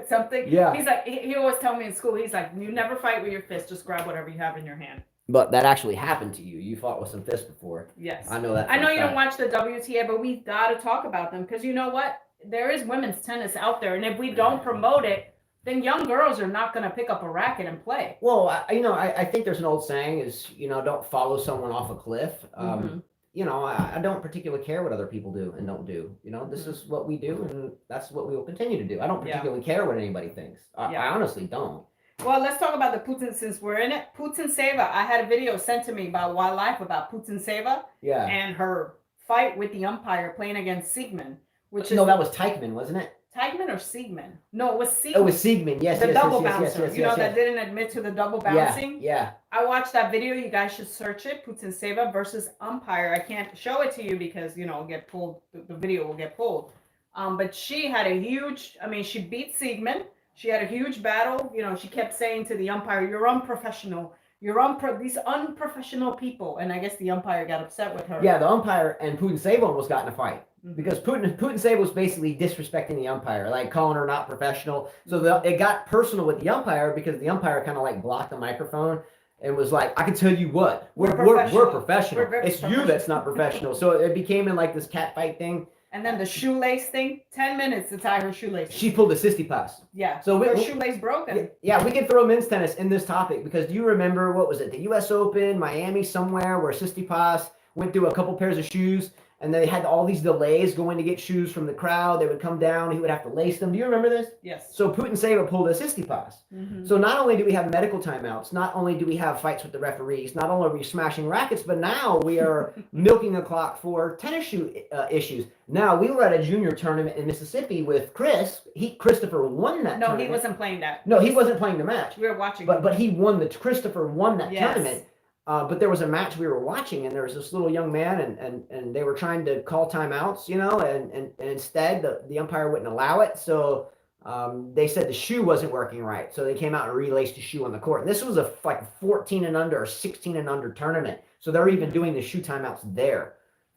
something. Yeah. He's like he always tell me in school. He's like, you never fight with your fist. Just grab whatever you have in your hand. But that actually happened to you. You fought with some fists before. Yes. I know that. I know you don't watch the WTA, but we've got to talk about them because you know what? There is women's tennis out there, and if we don't promote it, then young girls are not going to pick up a racket and play. Well, I think there's an old saying is, don't follow someone off a cliff. I don't particularly care what other people do and don't do. This is what we do, and that's what we will continue to do. I don't particularly care what anybody thinks. I honestly don't. Well, let's talk about the Putin since we're in it. Putin Sava. I had a video sent to me by Wildlife about Putin Sava and her fight with the umpire playing against Siegman. That was Teichmann, wasn't it? Teichmann or Siegman? No, it was Siegman. It was Siegman, yes. The double bouncer. That didn't admit to the double bouncing? Yeah. I watched that video. You guys should search it. Putin Sava versus Umpire. I can't show it to you because, it'll get pulled. The video will get pulled. But she had a huge, she beat Siegman. She had a huge battle. She kept saying to the umpire, you're unprofessional. These unprofessional people. And I guess the umpire got upset with her. Yeah, the umpire and Putin Sava almost got in a fight. Because Putin Sava was basically disrespecting the umpire, like calling her not professional. So it got personal with the umpire because the umpire kind of like blocked the microphone and was like, I can tell you what, we're professional. It's you that's not professional. So it became in like this cat fight thing. And then the shoelace thing, 10 minutes to tie her shoelace. She pulled a sissy pass. Yeah, so her shoelace broken. Yeah, we can throw men's tennis in this topic because do you remember, what was it, the U.S. Open, Miami somewhere, where Tsitsipas went through a couple pairs of shoes and they had all these delays going to get shoes from the crowd. They would come down, he would have to lace them. Do you remember this? Yes. So Putin Sava pulled a Tsitsipas. So not only do we have medical timeouts, not only do we have fights with the referees, not only are we smashing rackets, but now we are milking the clock for tennis shoe issues. Now, we were at a junior tournament in Mississippi with Chris. Christopher won that tournament. No, he wasn't playing that. No, he wasn't playing the match. We were watching. But he won Christopher won that tournament. But there was a match we were watching, and there was this little young man, and they were trying to call timeouts, and instead the umpire wouldn't allow it. So they said the shoe wasn't working right. So they came out and relaced the shoe on the court. And this was a 14 and under or 16 and under tournament. So they're even doing the shoe timeouts there.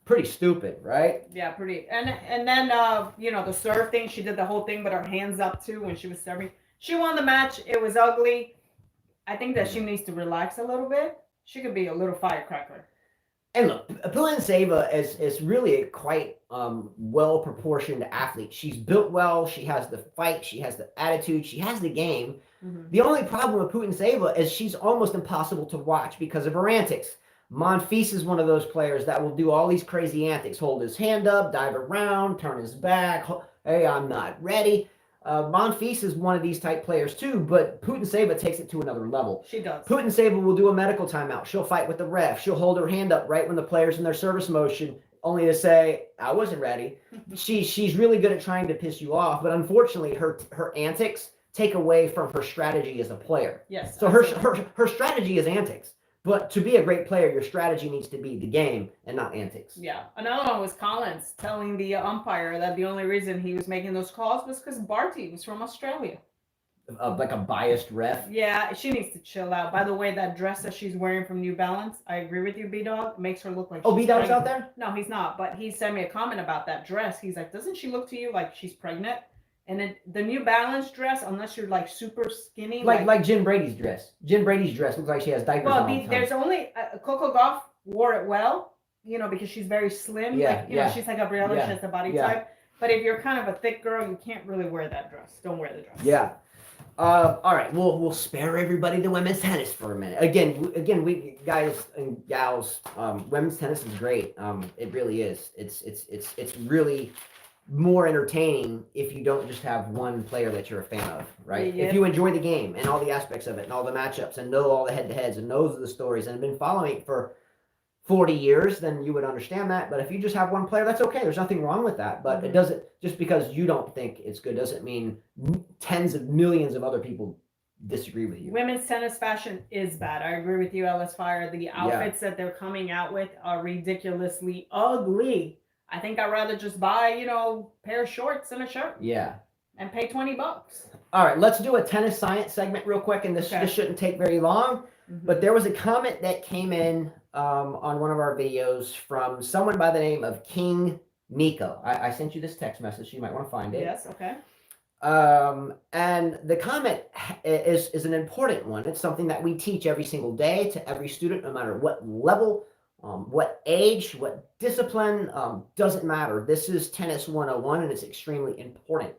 Pretty stupid, right? Yeah, pretty. And then the serve thing, she did the whole thing with her hands up too when she was serving. She won the match. It was ugly. I think that she needs to relax a little bit. She could be a little firecracker. And look, Putin Sava is really a quite well-proportioned athlete. She's built well. She has the fight. She has the attitude. She has the game. The only problem with Putin Sava is she's almost impossible to watch because of her antics. Monfils is one of those players that will do all these crazy antics. Hold his hand up, dive around, turn his back. Hey, I'm not ready. Monfils is one of these type players too, but Putin Sava takes it to another level. She does. Putin Sava will do a medical timeout. She'll fight with the ref. She'll hold her hand up right when the player's in their service motion, only to say, I wasn't ready. She's really good at trying to piss you off, but unfortunately her antics take away from her strategy as a player. Yes. So her strategy is antics. But to be a great player, your strategy needs to be the game and not antics. Yeah. Another one was Collins telling the umpire that the only reason he was making those calls was because Barty was from Australia. Like a biased ref? Yeah, she needs to chill out. By the way, that dress that she's wearing from New Balance, I agree with you, B-Dog, makes her look like she's B-Dog's pregnant. out there? No, he's not. But he sent me a comment about that dress. He's like, doesn't she look to you like she's pregnant? And the New Balance dress, unless you're like super skinny, like Jen Brady's dress. Jen Brady's dress looks like she has diapers on. Well, there's only Coco Gauff wore it well, because she's very slim. Yeah, she's like Gabriella. She has the body type. But if you're kind of a thick girl, you can't really wear that dress. Don't wear the dress. Yeah. All right. We'll spare everybody the women's tennis for a minute. Again, we guys and gals, women's tennis is great. It really is. It's really more entertaining if you don't just have one player that you're a fan of, right? Yeah. If you enjoy the game and all the aspects of it and all the matchups and know all the head-to-heads and knows the stories and have been following it for 40 years, then you would understand that. But if you just have one player, that's okay. There's nothing wrong with that. But it doesn't, just because you don't think it's good doesn't mean tens of millions of other people disagree with you. Women's tennis fashion is bad. I agree with you, Ellis Fire. The outfits that they're coming out with are ridiculously ugly. I think I'd rather just buy, a pair of shorts and a shirt. Yeah. And pay $20. All right, let's do a tennis science segment real quick, and this shouldn't take very long. But there was a comment that came in on one of our videos from someone by the name of King Miko. I sent you this text message. You might want to find it. Yes, okay. And the comment is an important one. It's something that we teach every single day to every student, no matter what level, what age, what discipline, doesn't matter. This is Tennis 101, and it's extremely important.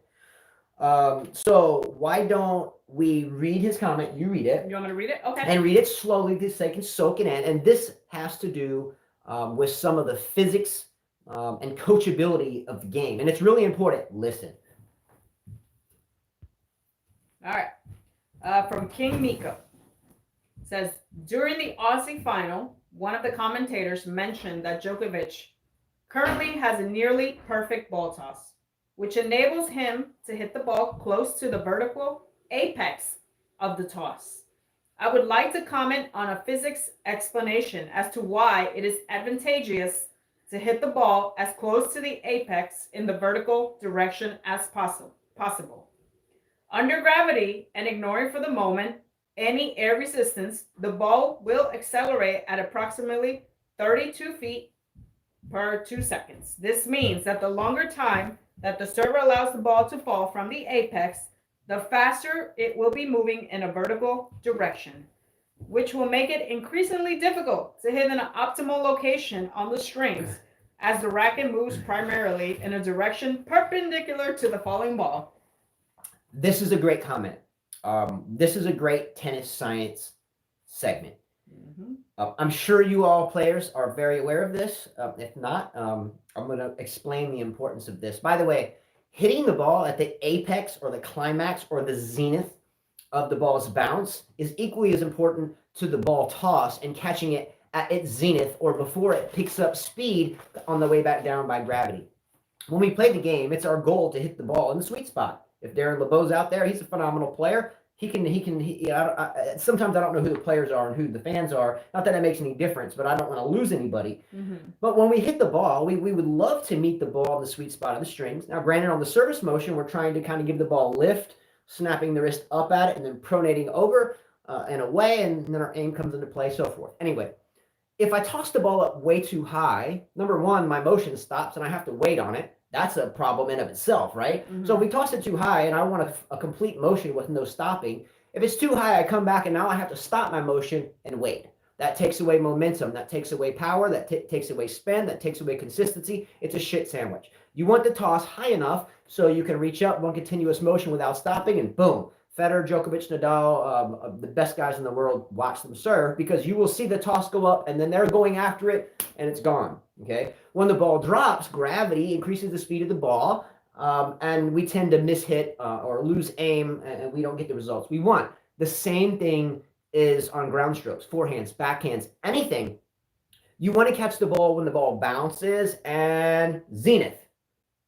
So why don't we read his comment? You read it. You want me to read it? Okay. And read it slowly so they can soak it in. And this has to do with some of the physics and coachability of the game. And it's really important. Listen. All right. From King Miko. It says, during the Aussie final, one of the commentators mentioned that Djokovic currently has a nearly perfect ball toss, which enables him to hit the ball close to the vertical apex of the toss. I would like to comment on a physics explanation as to why it is advantageous to hit the ball as close to the apex in the vertical direction as possible. Under gravity, and ignoring for the moment any air resistance, the ball will accelerate at approximately 32 feet per 2 seconds. This means that the longer time that the server allows the ball to fall from the apex, the faster it will be moving in a vertical direction, which will make it increasingly difficult to hit in an optimal location on the strings as the racket moves primarily in a direction perpendicular to the falling ball. This is a great comment. This is a great tennis science segment. I'm sure you all players are very aware of this. If not, I'm going to explain the importance of this. By the way, hitting the ball at the apex or the climax or the zenith of the ball's bounce is equally as important to the ball toss and catching it at its zenith or before it picks up speed on the way back down by gravity. When we play the game, it's our goal to hit the ball in the sweet spot. If Darren LeBeau's out there, he's a phenomenal player. Sometimes I don't know who the players are and who the fans are. Not that it makes any difference, but I don't want to lose anybody. But when we hit the ball, we would love to meet the ball in the sweet spot of the strings. Now, granted, on the service motion, we're trying to kind of give the ball lift, snapping the wrist up at it, and then pronating over and away, and then our aim comes into play, so forth. Anyway, if I toss the ball up way too high, number one, my motion stops, and I have to wait on it. That's a problem in of itself, right? So if we toss it too high and I want a complete motion with no stopping, if it's too high, I come back and now I have to stop my motion and wait. That takes away momentum. That takes away power. That takes away spin. That takes away consistency. It's a shit sandwich. You want the toss high enough so you can reach up one continuous motion without stopping, and boom. Federer, Djokovic, Nadal, the best guys in the world, watch them serve, because you will see the toss go up and then they're going after it and it's gone. Okay. When the ball drops, gravity increases the speed of the ball, and we tend to mishit or lose aim, and we don't get the results we want. The same thing is on ground strokes, forehands, backhands, anything. You want to catch the ball when the ball bounces and zenith,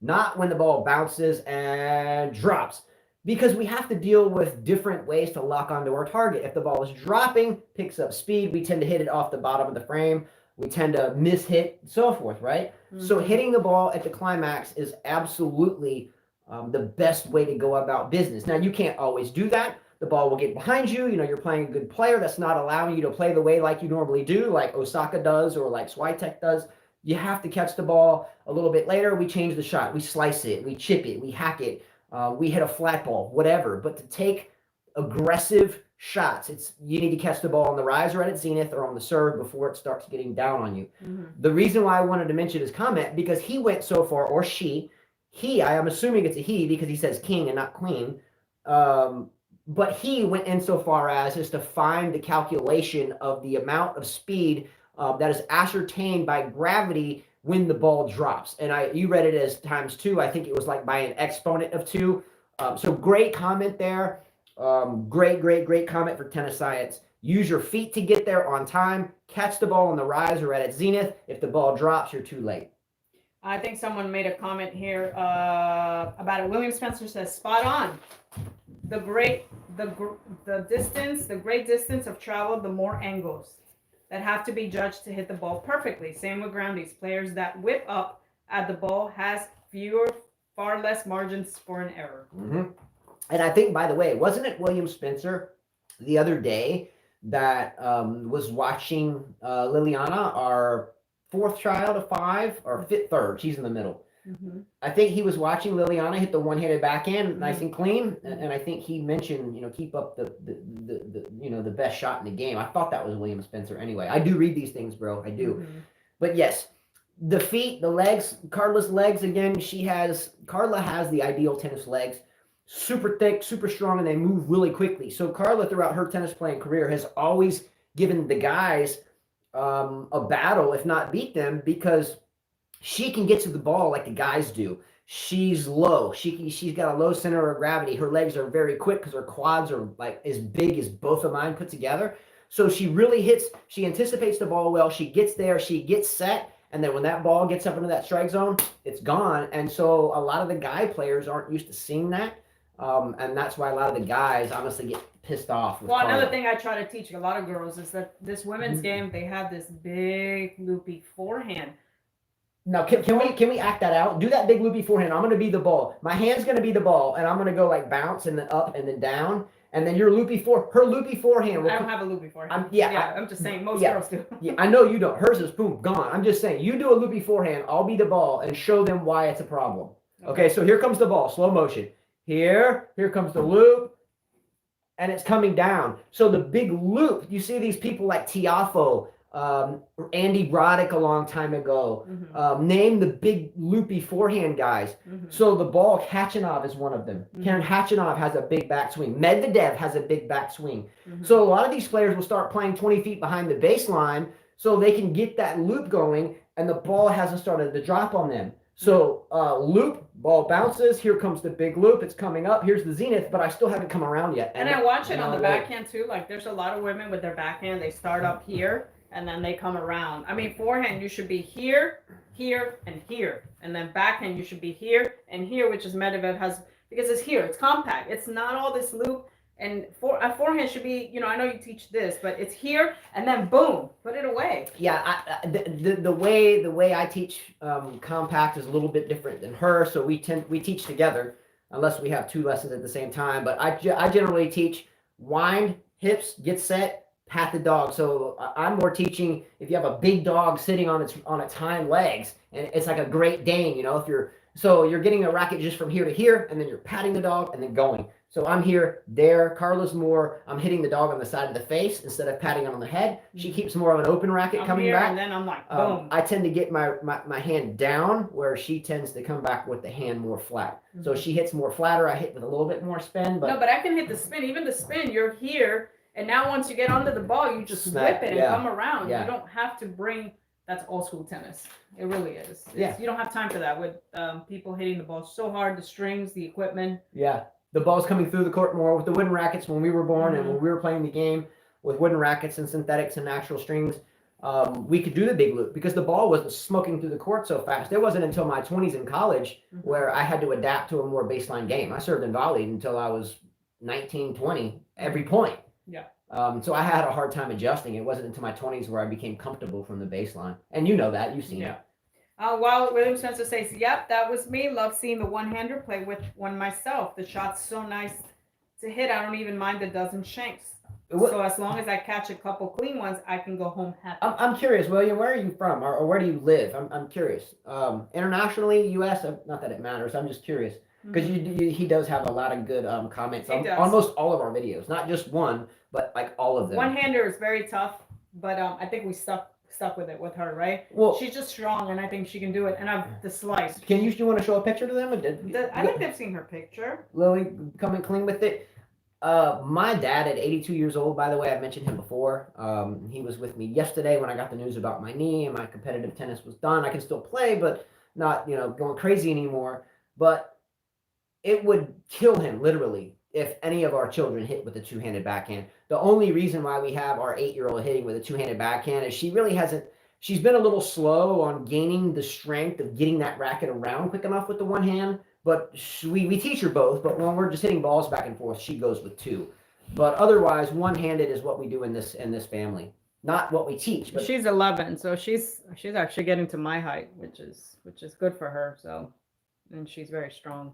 not when the ball bounces and drops, because we have to deal with different ways to lock onto our target. If the ball is dropping, picks up speed, we tend to hit it off the bottom of the frame. We tend to miss-hit, so forth, right? So hitting the ball at the climax is absolutely the best way to go about business. Now, you can't always do that. The ball will get behind you. You're playing a good player that's not allowing you to play the way like you normally do, like Osaka does or like Swiatek does. You have to catch the ball a little bit later. We change the shot. We slice it. We chip it. We hack it. We hit a flat ball, whatever. But to take aggressive shots, you need to catch the ball on the rise or at its zenith or on the serve before it starts getting down on you. The reason why I wanted to mention his comment, because he went so far, or she, I am assuming it's a he because he says king and not queen, but he went in so far as is to find the calculation of the amount of speed that is ascertained by gravity when the ball drops. And you read it as times 2. I think it was like by an exponent of 2. So great comment there. Great comment for tennis science. Use your feet to get there on time. Catch the ball on the rise or at its zenith. If the ball drops, you're too late. I think someone made a comment here about it. William Spencer says, spot on. The great distance of travel, the more angles that have to be judged to hit the ball perfectly. Same with groundies. Players that whip up at the ball has far less margins for an error. Mm-hmm. And I think, by the way, wasn't it William Spencer the other day that was watching Liliana, our fourth child of 5, or third? She's in the middle. Mm-hmm. I think he was watching Liliana hit the one-handed backhand, nice and clean, and I think he mentioned, keep up the best shot in the game. I thought that was William Spencer. Anyway, I do read these things, bro. I do. Mm-hmm. But yes, the feet, the legs, Carla's legs again. Carla has the ideal tennis legs, super thick, super strong, and they move really quickly. So Carla, throughout her tennis playing career, has always given the guys a battle, if not beat them, because she can get to the ball like the guys do. She's low. She's got a low center of gravity. Her legs are very quick because her quads are like as big as both of mine put together. So she really hits. She anticipates the ball well. She gets there. She gets set. And then when that ball gets up into that strike zone, it's gone. And so a lot of the guy players aren't used to seeing that. And that's why a lot of the guys honestly get pissed off. Well, another thing I try to teach a lot of girls is that this women's game, they have this big loopy forehand. Now, can we act that out? Do that big loopy forehand. I'm going to be the ball. My hand's going to be the ball, and I'm going to go like bounce and then up and then down. And then her loopy forehand. I don't have a loopy forehand. I'm just saying most girls do. Yeah, I know you don't. Hers is boom, gone. I'm just saying, you do a loopy forehand. I'll be the ball and show them why it's a problem. Okay, so here comes the ball, slow motion. Here comes the loop, and it's coming down. So the big loop, you see these people like Tiafoe, Andy Roddick a long time ago. Name the big loopy forehand guys. So the ball, Khachanov is one of them. Karen Khachanov has a big backswing. Medvedev has a big backswing. So a lot of these players will start playing 20 feet behind the baseline so they can get that loop going, and the ball hasn't started to drop on them. So loop, ball bounces, here comes the big loop, it's coming up, here's the zenith, but I still haven't come around yet. And I watch it on the backhand too. Like there's a lot of women with their backhand, they start up here and then they come around. I mean, forehand, you should be here, here, and here. And then backhand, you should be here and here, which is Medvedev has, because it's here, it's compact. It's not all this loop. And a forehand should be, I know you teach this, but it's here and then boom, put it away. Yeah, the way I teach compact is a little bit different than her. So we teach together unless we have 2 lessons at the same time. But I generally teach wind, hips, get set, pat the dog. So I'm more teaching if you have a big dog sitting on its hind legs, and it's like a Great Dane, if you're getting a racket just from here to here, and then you're patting the dog and then going. So I'm here, there. Carla's more, I'm hitting the dog on the side of the face instead of patting it on the head. She keeps more of an open racket coming back. And then I'm like, boom. I tend to get my hand down, where she tends to come back with the hand more flat. So she hits more flatter. I hit with a little bit more spin. But no, but I can hit the spin. Even the spin, you're here. And now once you get onto the ball, you just whip it and come around. Yeah. You don't have to bring, that's old school tennis. It really is. You don't have time for that with people hitting the ball so hard, the strings, the equipment. Yeah. The ball's coming through the court more with the wooden rackets when we were born and when we were playing the game with wooden rackets and synthetics and natural strings. We could do the big loop because the ball wasn't smoking through the court so fast. It wasn't until my 20s in college where I had to adapt to a more baseline game. I served and volleyed until I was 19, 20, every point. Yeah. So I had a hard time adjusting. It wasn't until my 20s where I became comfortable from the baseline. And you know that. You've seen it. While William Spencer says, yep, that was me. Love seeing the one-hander, play with one myself. The shot's so nice to hit. I don't even mind the dozen shanks. So as long as I catch a couple clean ones, I can go home happy. I'm curious, William, where are you from or where do you live? I'm curious. Internationally, U.S., not that it matters. I'm just curious. Because he does have a lot of good comments on almost all of our videos. Not just one, but like all of them. One-hander is very tough, but I think we stuck with it with her, right? Well, she's just strong, and I think she can do it. And I've the slice. Do you want to show a picture to them? I think they've seen her picture. Lily coming clean with it. My dad at 82 years old, by the way, I've mentioned him before. He was with me yesterday when I got the news about my knee and my competitive tennis was done. I can still play, but not going crazy anymore. But it would kill him literally if any of our children hit with a two-handed backhand. The only reason why we have our 8-year-old hitting with a two-handed backhand is she really hasn't. She's been a little slow on gaining the strength of getting that racket around quick enough with the one hand. But we teach her both. But when we're just hitting balls back and forth, she goes with two. But otherwise, one-handed is what we do in this family. Not what we teach. But she's 11, so she's actually getting to my height, which is good for her. So, and she's very strong.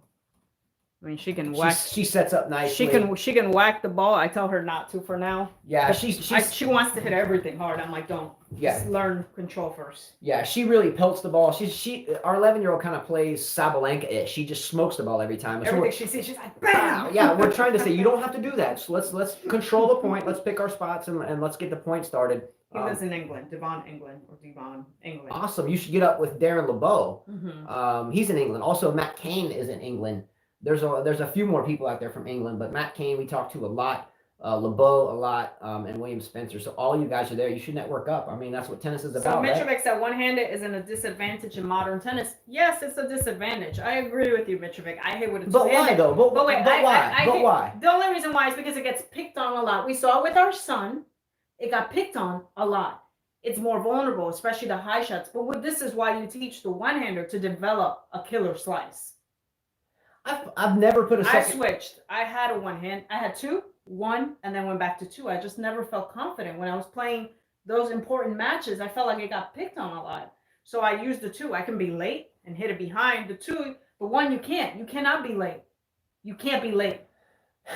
I mean, she can whack. She sets up nicely. She can whack the ball. I tell her not to for now. Yeah, she wants to hit everything hard. I'm like, don't. Yeah. Just learn control first. Yeah, she really pelts the ball. Our 11-year-old kind of plays Sabalenka-ish. She just smokes the ball every time. Everything she sees, she's like, bam! Yeah, we're trying to say you don't have to do that. So let's control the point. Let's pick our spots and let's get the point started. He lives in England, Devon, England. Awesome. You should get up with Darren LeBeau. Mm-hmm. He's in England. Also, Matt Cain is in England. There's a few more people out there from England, but Matt Cain we talked to a lot, LeBeau a lot, and William Spencer. So all you guys are there. You should network up. I mean, that's what tennis is about. So Mitrovic said one-handed isn't a disadvantage in modern tennis. Yes, it's a disadvantage. I agree with you, Mitrovic. I hate what it's. But why though? But why? The only reason why is because it gets picked on a lot. We saw it with our son. It got picked on a lot. It's more vulnerable, especially the high shots. But this is why you teach the one-hander to develop a killer slice. I've never put a second. I switched. I had a one hand. I had two, one, and then went back to two. I just never felt confident when I was playing those important matches. I felt like it got picked on a lot. So I used the two. I can be late and hit it behind. The two, the one you can't. You cannot be late. You can't be late.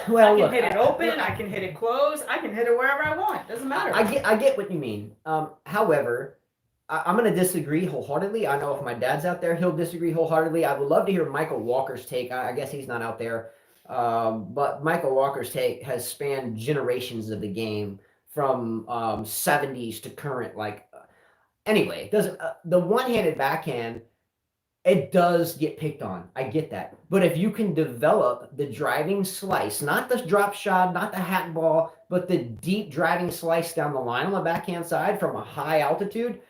Well, I can hit it open. I can hit it closed. I can hit it wherever I want. Doesn't matter. I get what you mean. However, I'm going to disagree wholeheartedly. I know if my dad's out there, he'll disagree wholeheartedly. I would love to hear Michael Walker's take. I guess he's not out there. But Michael Walker's take has spanned generations of the game from 70s to current. Anyway, the one-handed backhand, it does get picked on. I get that. But if you can develop the driving slice, not the drop shot, not the hat ball, but the deep driving slice down the line on the backhand side from a high altitude,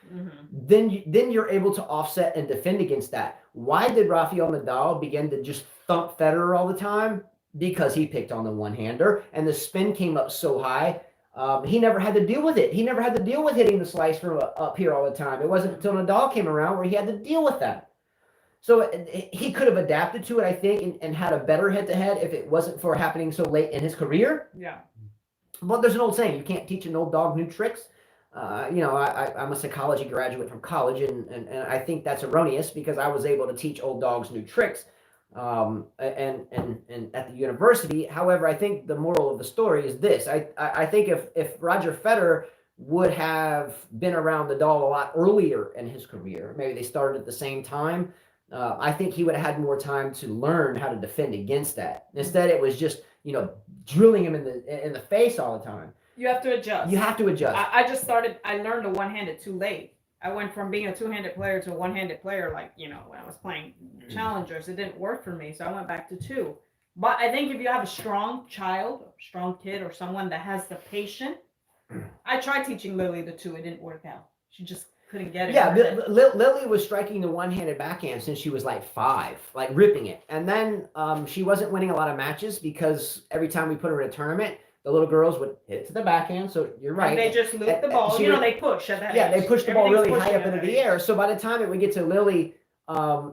then you're able to offset and defend against that. Why did Rafael Nadal begin to just thump Federer all the time? Because he picked on the one-hander, and the spin came up so high, he never had to deal with it. He never had to deal with hitting the slice from up here all the time. It wasn't until Nadal came around where he had to deal with that. So he could have adapted to it, I think, and had a better head-to-head if it wasn't for happening so late in his career. Yeah. But there's an old saying, you can't teach an old dog new tricks. I'm a psychology graduate from college, and I think that's erroneous because I was able to teach old dogs new tricks and at the university. However, I think the moral of the story is this. I think if Roger Federer would have been around Nadal a lot earlier in his career, maybe they started at the same time, I think he would have had more time to learn how to defend against that. Instead, it was just, drilling him in the face all the time. You have to adjust. You have to adjust. I learned the one-handed too late. I went from being a two-handed player to a one-handed player, when I was playing challengers. It didn't work for me, so I went back to two. But I think if you have a strong child, or strong kid, or someone that has the patience, I tried teaching Lily the two. It didn't work out. She just couldn't get it. Yeah, Lily was striking the one-handed backhand since she was 5, ripping it. And then she wasn't winning a lot of matches because every time we put her in a tournament, the little girls would hit it to the backhand. So you're right. And they just loop the ball. They push at that they push the ball really high up into the air. So by the time it would get to Lily,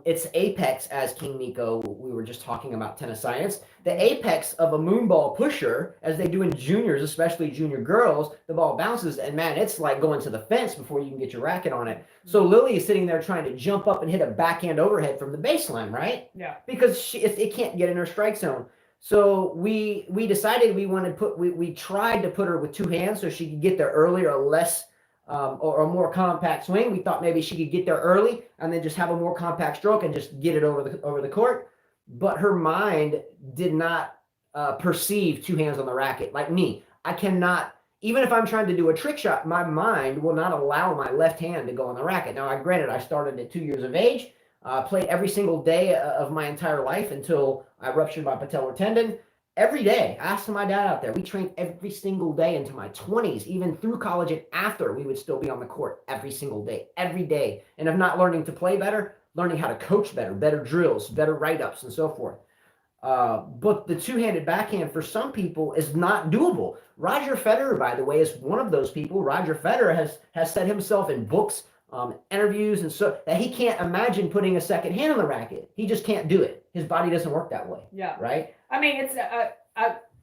it's apex, as King Nico, we were just talking about tennis science, the apex of a moonball pusher, as they do in juniors, especially junior girls, the ball bounces, and man, it's like going to the fence before you can get your racket on it. So Lily is sitting there trying to jump up and hit a backhand overhead from the baseline, right? Yeah. Because it can't get in her strike zone. So we decided we tried to put her with two hands so she could get there earlier, or less or a more compact swing. We thought maybe she could get there early and then just have a more compact stroke and just get it over the court. But her mind did not perceive two hands on the racket. Like me, I cannot, even if I'm trying to do a trick shot, my mind will not allow my left hand to go on the racket. Now, granted, I started at 2 years of age, played every single day of my entire life until I ruptured my patellar tendon. Every day, ask my dad out there. We trained every single day into my 20s, even through college and after. We would still be on the court every single day, every day. And if not learning to play better, learning how to coach better drills, better write-ups, and so forth. But the two-handed backhand for some people is not doable. Roger Federer, by the way, is one of those people. Roger Federer has said himself in books, interviews, and so that he can't imagine putting a second hand on the racket. He just can't do it. His body doesn't work that way. Yeah. Right? I mean, it's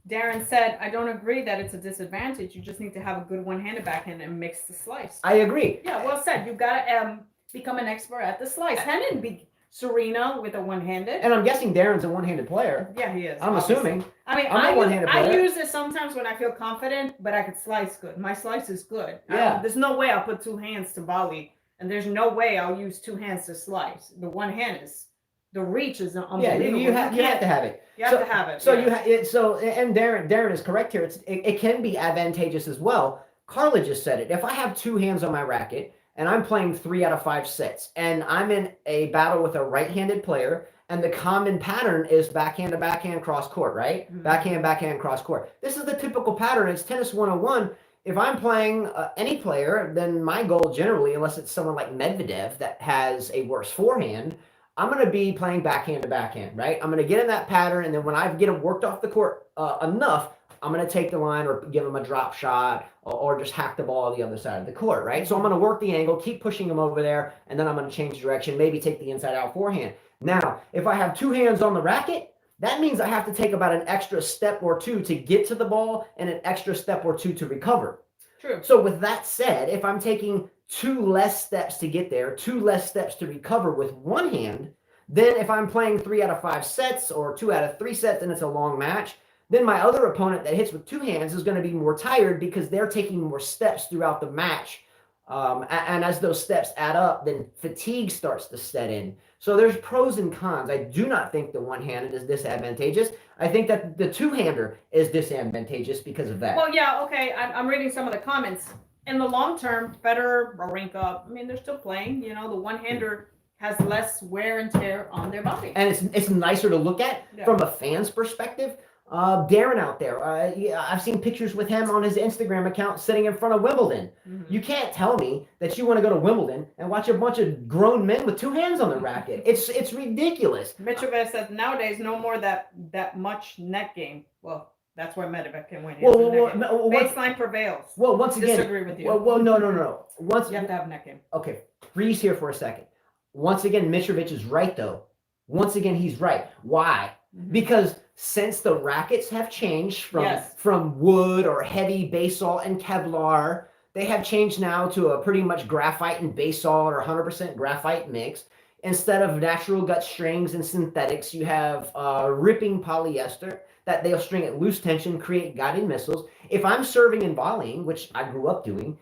Darren said, I don't agree that it's a disadvantage. You just need to have a good one-handed backhand and mix the slice. I agree. Yeah, well said. You've got to become an expert at the slice. Hendon beat Serena with a one-handed. And I'm guessing Darren's a one-handed player. Yeah, he is. I'm obviously. assuming. I mean, I'm a one-handed player. I use it sometimes when I feel confident, but I could slice good. My slice is good. Yeah. There's no way I'll put two hands to volley, and there's no way I'll use two hands to slice. The one hand is, the reach is unbelievable. Yeah, you have to have it. You have to have it. So you have it. So and Darren is correct here. It can be advantageous as well. Carla just said it. If I have two hands on my racket and I'm playing 3 out of 5 sets, and I'm in a battle with a right-handed player, and the common pattern is backhand to backhand cross court, right? Mm-hmm. Backhand cross court. This is the typical pattern. It's tennis 101. If I'm playing any player, then my goal generally, unless it's someone like Medvedev that has a worse forehand, I'm going to be playing backhand to backhand, right? I'm going to get in that pattern, and then when I get him worked off the court enough, I'm going to take the line or give him a drop shot or just hack the ball to the other side of the court, right? So I'm going to work the angle, keep pushing him over there, and then I'm going to change direction, maybe take the inside-out forehand. Now, if I have two hands on the racket, that means I have to take about an extra step or two to get to the ball and an extra step or two to recover. True. So with that said, if I'm taking 2 less steps to get there, 2 less steps to recover with one hand, then if I'm playing 3 out of 5 sets or 2 out of 3 sets and it's a long match, then my other opponent that hits with 2 hands is going to be more tired because they're taking more steps throughout the match. And as those steps add up, then fatigue starts to set in. So there's pros and cons. I do not think the one-handed is disadvantageous. I think that the two-hander is disadvantageous because of that. Well, yeah, okay. I'm reading some of the comments. In the long term, Federer, Wawrinka, I mean, they're still playing. You know, the one-hander has less wear and tear on their body. And it's nicer to look at from a fan's perspective. Darren out there, I've seen pictures with him on his Instagram account sitting in front of Wimbledon. Mm-hmm. You can't tell me that you want to go to Wimbledon and watch a bunch of grown men with 2 hands on the racket. It's ridiculous. Mitrovic says nowadays no more that much net game. Well, that's where Medvedev can win. Baseline prevails. Well, once again, disagree with you. Well, no. You have to have net game. Okay, freeze here for a second. Once again, Mitrovic is right though. Once again, he's right. Why? Mm-hmm. Because since the rackets have changed from wood or heavy basalt and Kevlar, they have changed now to a pretty much graphite and basalt or 100% graphite mix. Instead of natural gut strings and synthetics, you have ripping polyester that they'll string at loose tension, create guided missiles. If I'm serving and volleying, which I grew up doing,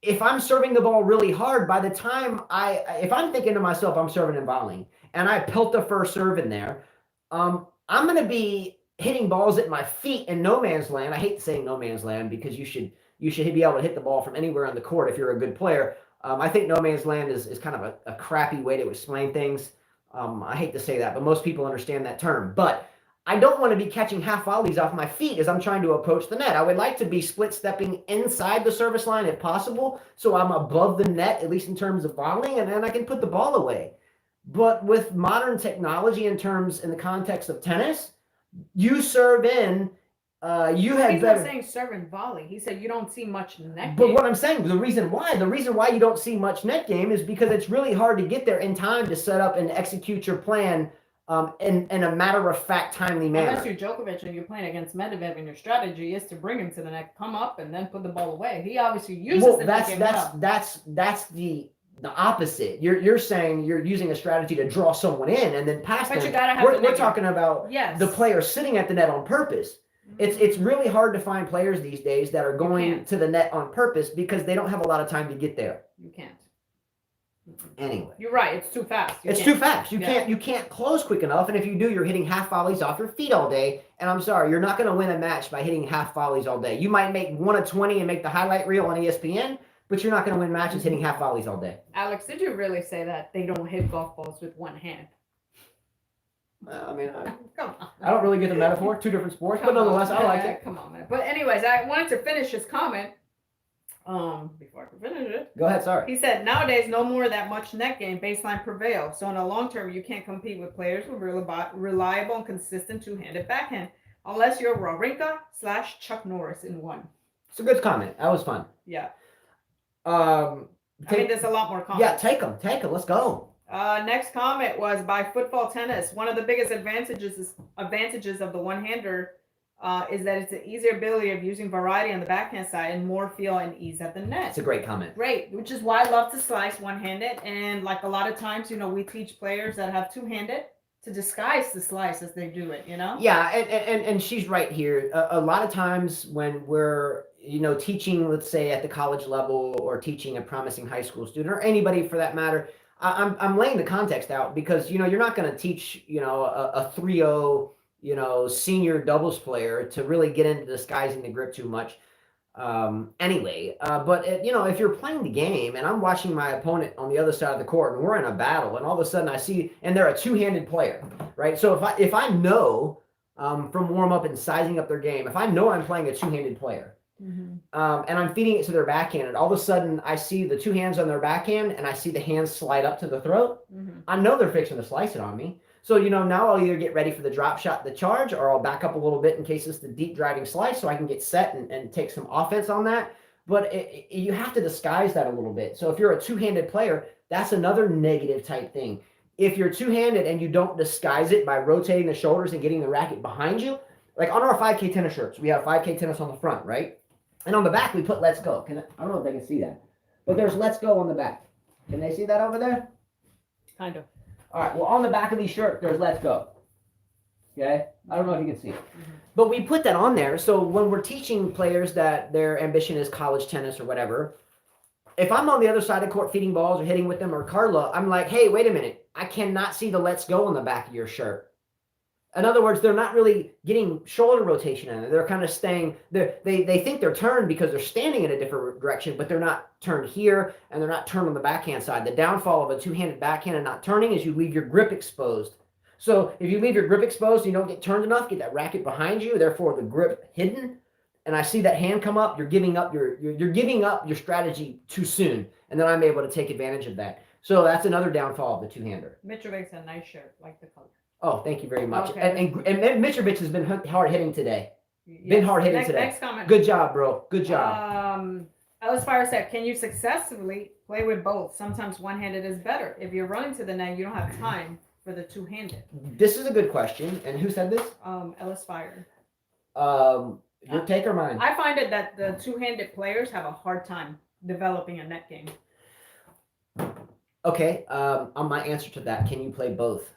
if I'm serving the ball really hard, by the time if I'm thinking to myself, I'm serving and volleying, and I pelt the first serve in there, I'm going to be hitting balls at my feet in no man's land. I hate saying no man's land because you should be able to hit the ball from anywhere on the court if you're a good player. I think no man's land is kind of a crappy way to explain things. I hate to say that, but most people understand that term. But I don't want to be catching half volleys off my feet as I'm trying to approach the net. I would like to be split stepping inside the service line if possible, so I'm above the net, at least in terms of volleying, and then I can put the ball away. But with modern technology in the context of tennis, you serve in, you have He's better. not saying serve and volley. He said you don't see much net game. But what I'm saying, the reason why you don't see much net game is because it's really hard to get there in time to set up and execute your plan in a matter-of-fact, timely manner. Unless you're Djokovic and you're playing against Medvedev and your strategy is to bring him to the net, come up, and then put the ball away. He obviously uses the net game well. That's the opposite. You're saying you're using a strategy to draw someone in and then pass them. But you gotta have we're talking about the player sitting at the net on purpose. Mm-hmm. It's really hard to find players these days that are going to the net on purpose because they don't have a lot of time to get there. You can't. Anyway, you're right. It's too fast. Too fast. You can't close quick enough, and if you do, you're hitting half volleys off your feet all day. And I'm sorry, you're not going to win a match by hitting half volleys all day. You might make 1 of 20 and make the highlight reel on ESPN, but you're not going to win matches hitting half volleys all day. Alex, did you really say that they don't hit golf balls with one hand? I mean, come on. I don't really get the metaphor. 2 different sports, but nonetheless, I like it. Come on, man. But anyways, I wanted to finish his comment. Before I can finish it. Go ahead, sorry. He said, nowadays, no more of that much net game, baseline prevail. So in the long term, you can't compete with players with reliable and consistent two-handed backhand unless you're Wawrinka / Chuck Norris in one. It's a good comment. That was fun. Yeah. I mean, there's a lot more comments. Yeah, take them. Let's go. Next comment was by Football Tennis. One of the biggest advantages of the one-hander is that it's an easier ability of using variety on the backhand side and more feel and ease at the net. It's a great comment. Great, which is why I love to slice one-handed. And like a lot of times, we teach players that have two-handed to disguise the slice as they do it, Yeah, and she's right here. A lot of times when we're, teaching, let's say at the college level or teaching a promising high school student or anybody for that matter, I'm laying the context out because, you're not going to teach, a 3-0, senior doubles player to really get into disguising the grip too much. Anyway, but if you're playing the game and I'm watching my opponent on the other side of the court and we're in a battle and all of a sudden I see, and they're a two-handed player, right? So if I know, from warm up and sizing up their game, if I know I'm playing a two-handed player, and I'm feeding it to their backhand and all of a sudden I see the two hands on their backhand and I see the hands slide up to the throat, I know they're fixing to slice it on me. So, now I'll either get ready for the drop shot, the charge, or I'll back up a little bit in case it's the deep driving slice so I can get set and take some offense on that. But you have to disguise that a little bit. So if you're a two-handed player, that's another negative type thing. If you're two-handed and you don't disguise it by rotating the shoulders and getting the racket behind you, like on our 5K tennis shirts, we have 5K tennis on the front, right? And on the back, we put let's go. I don't know if they can see that, but there's let's go on the back. Can they see that over there? Kind of. All right, well, on the back of these shirts, there's let's go. Okay? I don't know if you can see it. But we put that on there, so when we're teaching players that their ambition is college tennis or whatever, if I'm on the other side of the court feeding balls or hitting with them or Carla, I'm like, hey, wait a minute. I cannot see the let's go on the back of your shirt. In other words, they're not really getting shoulder rotation in it. They're kind of staying, they think they're turned because they're standing in a different direction, but they're not turned here and they're not turned on the backhand side. The downfall of a two-handed backhand and not turning is you leave your grip exposed. So if you leave your grip exposed, you don't get turned enough, get that racket behind you, therefore the grip hidden, and I see that hand come up, you're giving up your strategy too soon, and then I'm able to take advantage of that. So that's another downfall of the two-hander. Mitrovic's a nice shirt, like the color. Oh, thank you very much. Okay. And Mitrovic has been hard hitting today. Yes. Been hard hitting today. Next comment. Good job, bro. Good job. Ellis Fire said, can you successfully play with both? Sometimes one-handed is better. If you're running to the net, you don't have time for the two-handed. This is a good question. And who said this? Ellis Fire. Your take or mine? I find it that the two-handed players have a hard time developing a net game. Okay. On my answer to that, can you play both?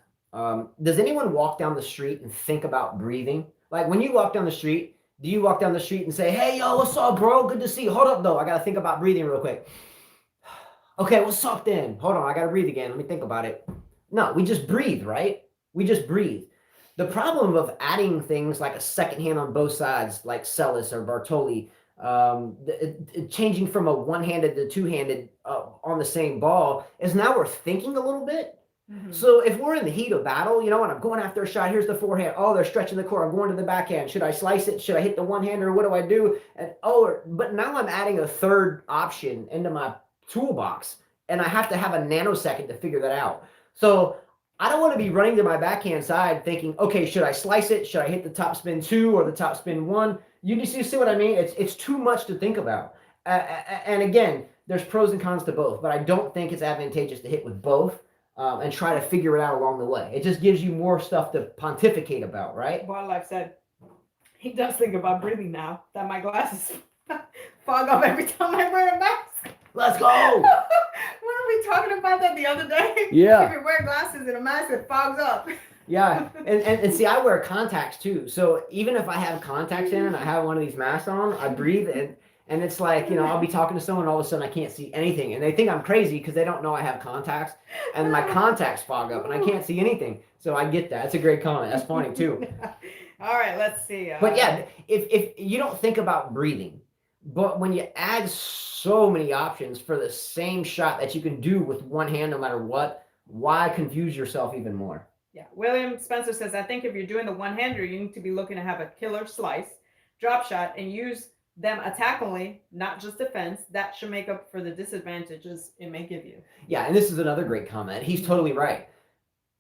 Does anyone walk down the street and think about breathing? Like when you walk down the street, do you walk down the street and say, hey, yo, what's up, bro? Good to see you. Hold up, though. I got to think about breathing real quick. Okay, what's up then? Hold on. I got to breathe again. Let me think about it. No, we just breathe, right? We just breathe. The problem of adding things like a second hand on both sides, like Celis or Bartoli, changing from a one-handed to two-handed on the same ball is now we're thinking a little bit. So if we're in the heat of battle, and I'm going after a shot, here's the forehand. Oh, they're stretching the court. I'm going to the backhand. Should I slice it? Should I hit the one-hander? What do I do? And but now I'm adding a third option into my toolbox, and I have to have a nanosecond to figure that out. So I don't want to be running to my backhand side thinking, okay, should I slice it? Should I hit the top spin 2 or the top spin 1? You see what I mean? It's too much to think about. And again, there's pros and cons to both, but I don't think it's advantageous to hit with both. And try to figure it out along the way. It just gives you more stuff to pontificate about, right? Wildlife said he does think about breathing now that my glasses fog up every time I wear a mask. Let's go. Weren't we talking about that the other day? Yeah. If you wear glasses and a mask, it fogs up. Yeah, and see, I wear contacts too. So even if I have contacts in and I have one of these masks on, I breathe and it's like, I'll be talking to someone, all of a sudden I can't see anything. And they think I'm crazy because they don't know I have contacts. And my contacts fog up and I can't see anything. So I get that. That's a great comment. That's funny too. All right, let's see. But yeah, if you don't think about breathing, but when you add so many options for the same shot that you can do with one hand no matter what, why confuse yourself even more? Yeah. William Spencer says, I think if you're doing the one-hander, you need to be looking to have a killer slice, drop shot, and use them attackingly, not just defense, that should make up for the disadvantages it may give you. Yeah, and this is another great comment. He's totally right.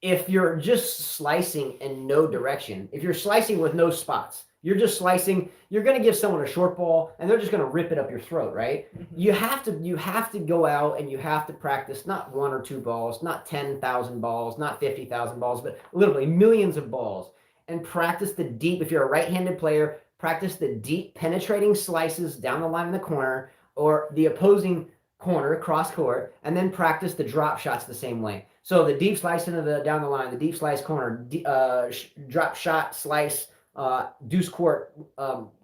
If you're just slicing in no direction, if you're slicing with no spots, you're just slicing, you're going to give someone a short ball and they're just going to rip it up your throat, right? You have to go out and you have to practice not 1 or 2 balls, not 10,000 balls, not 50,000 balls, but literally millions of balls, and practice the deep. If you're a right-handed player, practice the deep penetrating slices down the line in the corner or the opposing corner, cross court, and then practice the drop shots the same way. So the deep slice into the down the line, the deep slice corner, drop shot, slice, deuce court,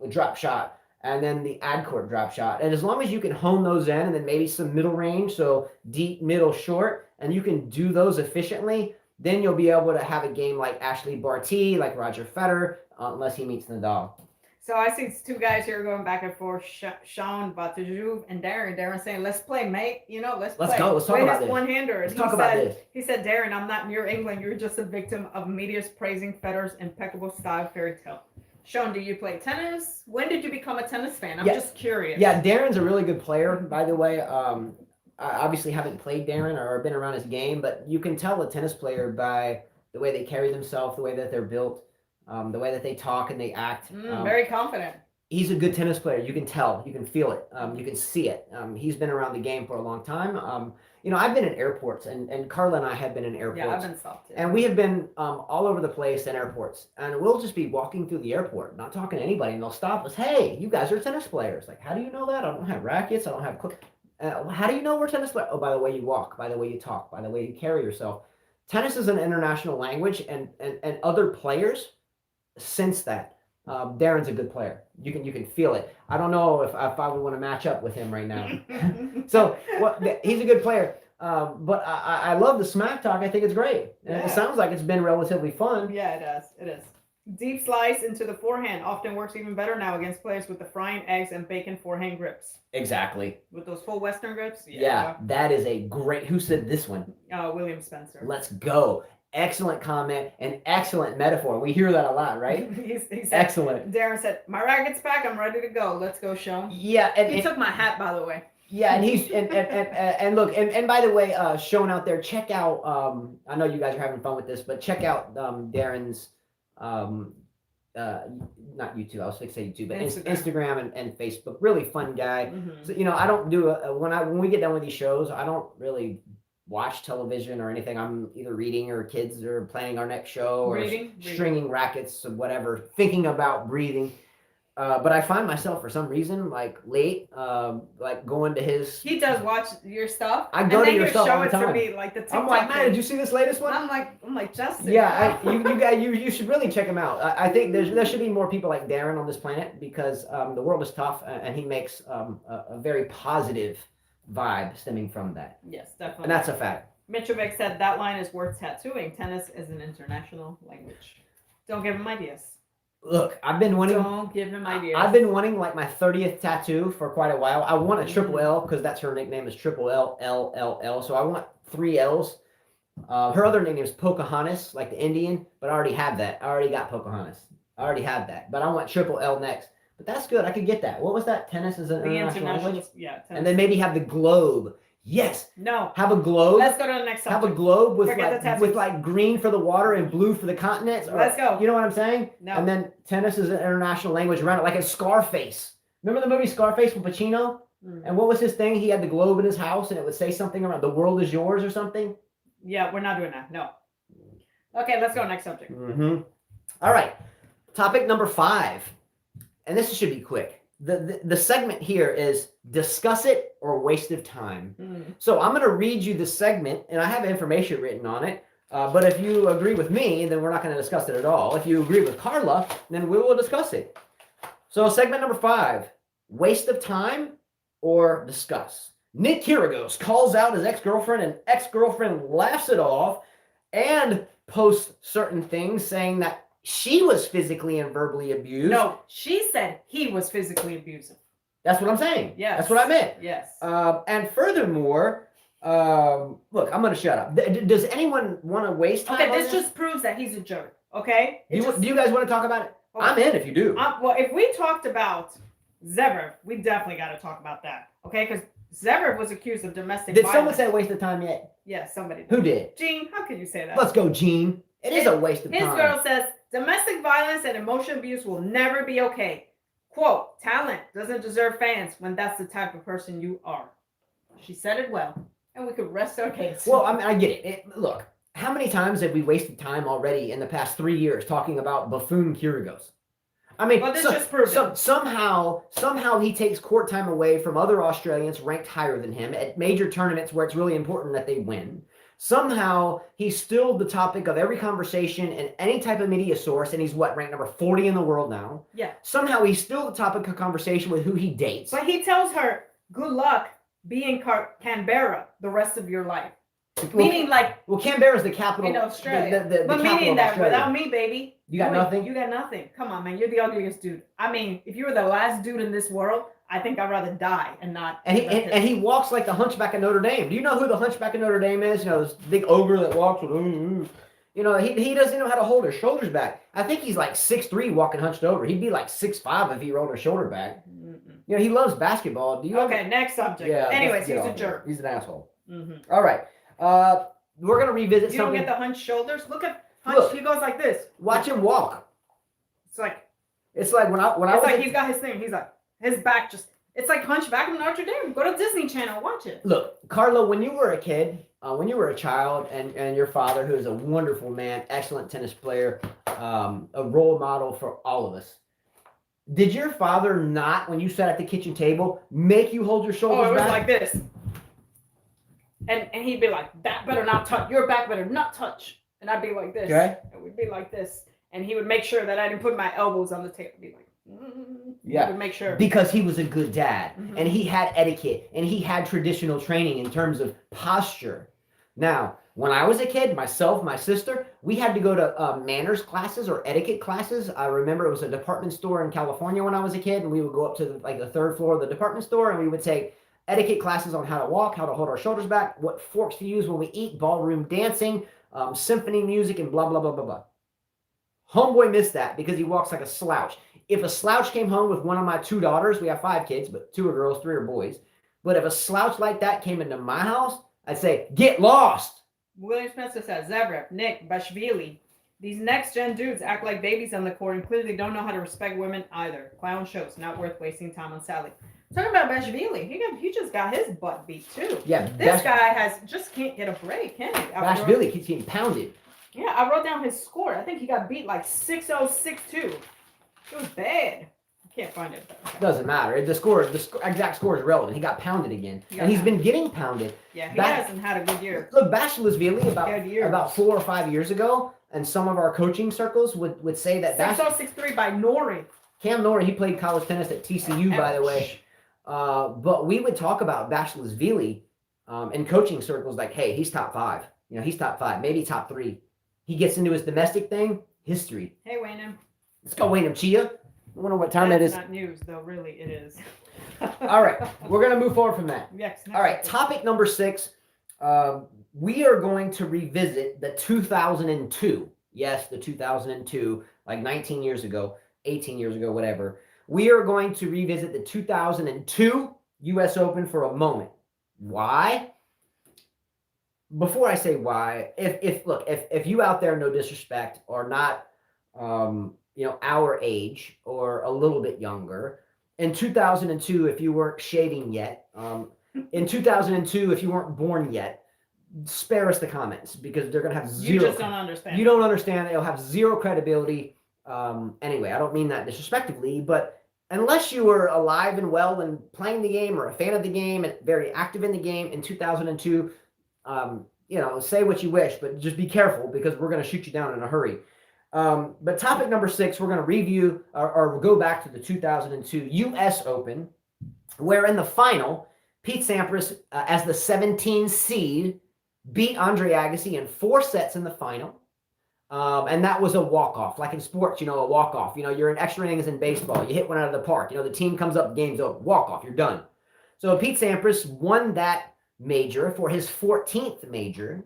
drop shot, and then the ad court drop shot. And as long as you can hone those in, and then maybe some middle range, so deep, middle, short, and you can do those efficiently, then you'll be able to have a game like Ashley Barty, like Roger Federer, unless he meets Nadal. So I see 2 guys here going back and forth, Sean Batajuv and Darren. Darren saying, let's play, mate. Let's play. Let's go. Let's talk about this. One-hander. Let's talk about this. He said, Darren, I'm not near England. You're just a victim of media's praising Federer's impeccable style fairy tale. Sean, do you play tennis? When did you become a tennis fan? I'm just curious. Yeah, Darren's a really good player, by the way. I obviously haven't played Darren or been around his game, but you can tell a tennis player by the way they carry themselves, the way that they're built. The way that they talk and they act. Very confident. He's a good tennis player. You can tell. You can feel it. You can see it. He's been around the game for a long time. I've been in airports, and Carla and I have been in airports. Yeah, I've been stopped too. And we have been all over the place in airports. And we'll just be walking through the airport, not talking to anybody, and they'll stop us. Hey, you guys are tennis players. Like, how do you know that? I don't have rackets. I don't have... how do you know we're tennis players? Oh, by the way you walk, by the way you talk, by the way you carry yourself. Tennis is an international language, and other players sense that. Darren's a good player. You can feel it. I don't know if I would want to match up with him right now. So he's a good player. But I love the smack talk. I think it's great. And it sounds like it's been relatively fun. Yeah, it does. It is. Deep slice into the forehand often works even better now against players with the frying eggs and bacon forehand grips. Exactly. With those full Western grips? Yeah, that is a great... Who said this one? William Spencer. Let's go. Excellent comment and excellent metaphor. We hear that a lot, right? he said, excellent. Darren said, my racket's back. I'm ready to go. Let's go, Sean. Yeah. And he took my hat, by the way. Yeah, and he's and look, and by the way, Sean out there, check out I know you guys are having fun with this, but check out Darren's not YouTube, I was fixing to say YouTube, but Instagram and Facebook. Really fun guy. So I don't do when we get done with these shows, I don't really watch television or anything. I'm either reading or kids are planning our next show or stringing rackets or whatever, thinking about breathing. But I find myself for some reason like late, like going to his. He does watch your stuff. I go to your stuff all the time. And then you show it to me like the TikTok. I'm like, man, did you see this latest one? I'm like Justin. Yeah, you should really check him out. I think there should be more people like Darren on this planet because the world is tough and he makes a very positive vibe stemming from that. Yes, definitely. And that's a fact. Mitrovic said that line is worth tattooing. Tennis is an international language. Don't give him ideas. Look, I've been wanting. Don't give him ideas. I've been wanting like my 30th tattoo for quite a while. I want a triple L because that's her nickname is triple L L L L. So I want 3 L's. Her other nickname is Pocahontas, like the Indian, but I already have that. I already got Pocahontas. I already have that, but I want triple L next. But that's good. I could get that. What was that? Tennis is an international language? Yeah. Tennis. And then maybe have the globe. Yes. No. Have a globe. Let's go to the next subject. Have a globe with like green for the water and blue for the continents. Let's go. You know what I'm saying? No. And then tennis is an international language around it, like a Scarface. Remember the movie Scarface with Pacino? And what was his thing? He had the globe in his house and it would say something around the world is yours or something. Yeah, we're not doing that. No. Okay, let's go next subject. All right. Topic number 5. And this should be quick. The segment here is discuss it or waste of time. So I'm going to read you the segment, and I have information written on it. But if you agree with me, then we're not going to discuss it at all. If you agree with Carla, then we will discuss it. So segment number 5, waste of time or discuss. Nick Kyrgios calls out his ex-girlfriend, and ex-girlfriend laughs it off and posts certain things saying that she was physically and verbally abused. No, she said he was physically abusive. That's what I'm saying. Yes. That's what I meant. Yes. And furthermore, look, I'm going to shut up. Does anyone want to waste time? Okay, this just proves that he's a jerk. Okay? Do you guys want to talk about it? I'm in if you do. Well, if we talked about Zverev, we definitely got to talk about that, okay? Because Zverev was accused of domestic Did violence. someone say waste of time yet? Yeah, somebody did. Who did? Gene, how can you say that? Let's go, Gene. It is a waste of time. His girl says domestic violence and emotional abuse will never be okay. Quote, talent doesn't deserve fans when that's the type of person you are. She said it well, and we could rest our case. Well, I mean, I get it. Look, how many times have we wasted time already in the past 3 years talking about buffoon Kyrgios? I mean, well, this just proves it. somehow he takes court time away from other Australians ranked higher than him at major tournaments where it's really important that they win. Somehow he's still the topic of every conversation and any type of media source, and he's ranked number 40 in the world now. Yeah. Somehow he's still the topic of conversation with who he dates. But he tells her, "Good luck being Canberra the rest of your life." Meaning, Canberra's the capital in Australia. The but capital meaning of that Australia. without me, baby, you got nothing. You got nothing. Come on, man. You're the ugliest dude. I mean, if you were the last dude in this wordoI think I'd rather die and not. And he walks like the Hunchback of Notre Dame. Do you know who the Hunchback of Notre Dame is? You know, this big ogre that walks with. You know, he doesn't know how to hold his shoulders back. I think he's like 6'3", walking hunched over. He'd be like 6'5" if he rolled his shoulder back. You know, he loves basketball. Do you? Okay, next subject. Yeah. Anyways, he's a jerk. He's an asshole. All right. We're gonna revisit. You something. don't get the hunched shoulders. Look at hunch. Look, he goes like this. Watch him walk. It's like when I was. It's like he's got his thing. He's like his back just. It's like Hunchback of Notre Dame. Go to Disney Channel, watch it. Look, Carlo, when you were a kid, when you were a child, and your father, who is a wonderful man, excellent tennis player, a role model for all of us. Did your father not, when you sat at the kitchen table, make you hold your shoulders back? Oh, it was like this. And he'd be like, that better not touch. Your back better not touch. And I'd be like this. Okay. And we'd be like this. And he would make sure that I didn't put my elbows on the table. Be like, yeah. He would make sure. Because he was a good dad. And he had etiquette. And he had traditional training in terms of posture. Now, when I was a kid, myself, my sister, we had to go to manners classes or etiquette classes. I remember it was a department store in California when I was a kid. And we would go up to the third floor of the department store. And we would take etiquette classes on how to walk, how to hold our shoulders back, what forks to use when we eat, ballroom dancing, symphony music, and blah, blah, blah, blah, blah. Homeboy missed that because he walks like a slouch. If a slouch came home with one of my 2 daughters, we have 5 kids, but 2 are girls, 3 are boys. But if a slouch like that came into my house, I'd say, get lost. William Spencer says, Zverev, Nick, Bashvili. These next-gen dudes act like babies on the court and clearly don't know how to respect women either. Clown shows, not worth wasting time on Sally. Talking about Bashvili, he just got his butt beat too. Yeah, this guy just can't get a break, can he? Bashvili keeps getting pounded. Yeah, I wrote down his score. I think he got beat like 6-0, 6-2. It was bad. I can't find it. Okay. Doesn't matter. The exact score is irrelevant. He got pounded again, and he's been getting pounded. Yeah, he hasn't had a good year. Look, Bashvili about 4 or 5 years ago, and some of our coaching circles would say that 6-0, 6-3 by Norrie. Cam Norrie, he played college tennis at TCU, by the way. But we would talk about Bashvili in coaching circles like, hey, he's top 5. You know, he's top 5, maybe top 3. He gets into his domestic thing, history. Hey, Waynham. Let's go, Waynham Chia. I wonder what time it is. That's not news, though. Really, it is. All right. We're going to move forward from that. Yes. All right. Topic number 6. We are going to revisit the 2002. Yes, the 2002, like 19 years ago, 18 years ago, whatever. We are going to revisit the 2002 U.S. Open for a moment. Why? Before I say why, if you out there, no disrespect, are not, our age or a little bit younger, in 2002, if you weren't shaving yet, in 2002, if you weren't born yet, spare us the comments because they're going to have zero. You just don't understand. You don't understand. It'll have zero credibility. Anyway, I don't mean that disrespectively, but unless you were alive and well and playing the game or a fan of the game and very active in the game in 2002, say what you wish, but just be careful because we're going to shoot you down in a hurry. But topic number 6, we're going to review or go back to the 2002 U.S. Open, where in the final, Pete Sampras, as the 17 seed, beat Andre Agassi in 4 sets in the final. And that was a walk-off. Like in sports, a walk-off. You're in extra innings in baseball. You hit one out of the park. The team comes up, game's over. Walk-off, you're done. So Pete Sampras won that major for his 14th major.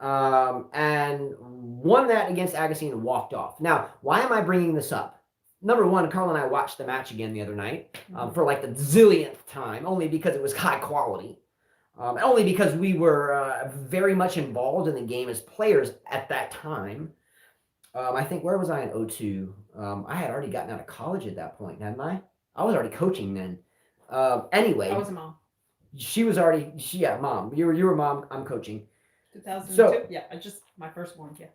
And won that against Agassi and walked off. Now, why am I bringing this up? number one, Carl and I watched the match again the other night for like the zillionth time, only because it was high quality. Only because we were very much involved in the game as players at that time. I think, where was I in 02? I had already gotten out of college at that point, hadn't I? I was already coaching then. Anyway. I was a mom. She was already, mom. You were mom, I'm coaching. 2002? So, yeah, my first one, yeah.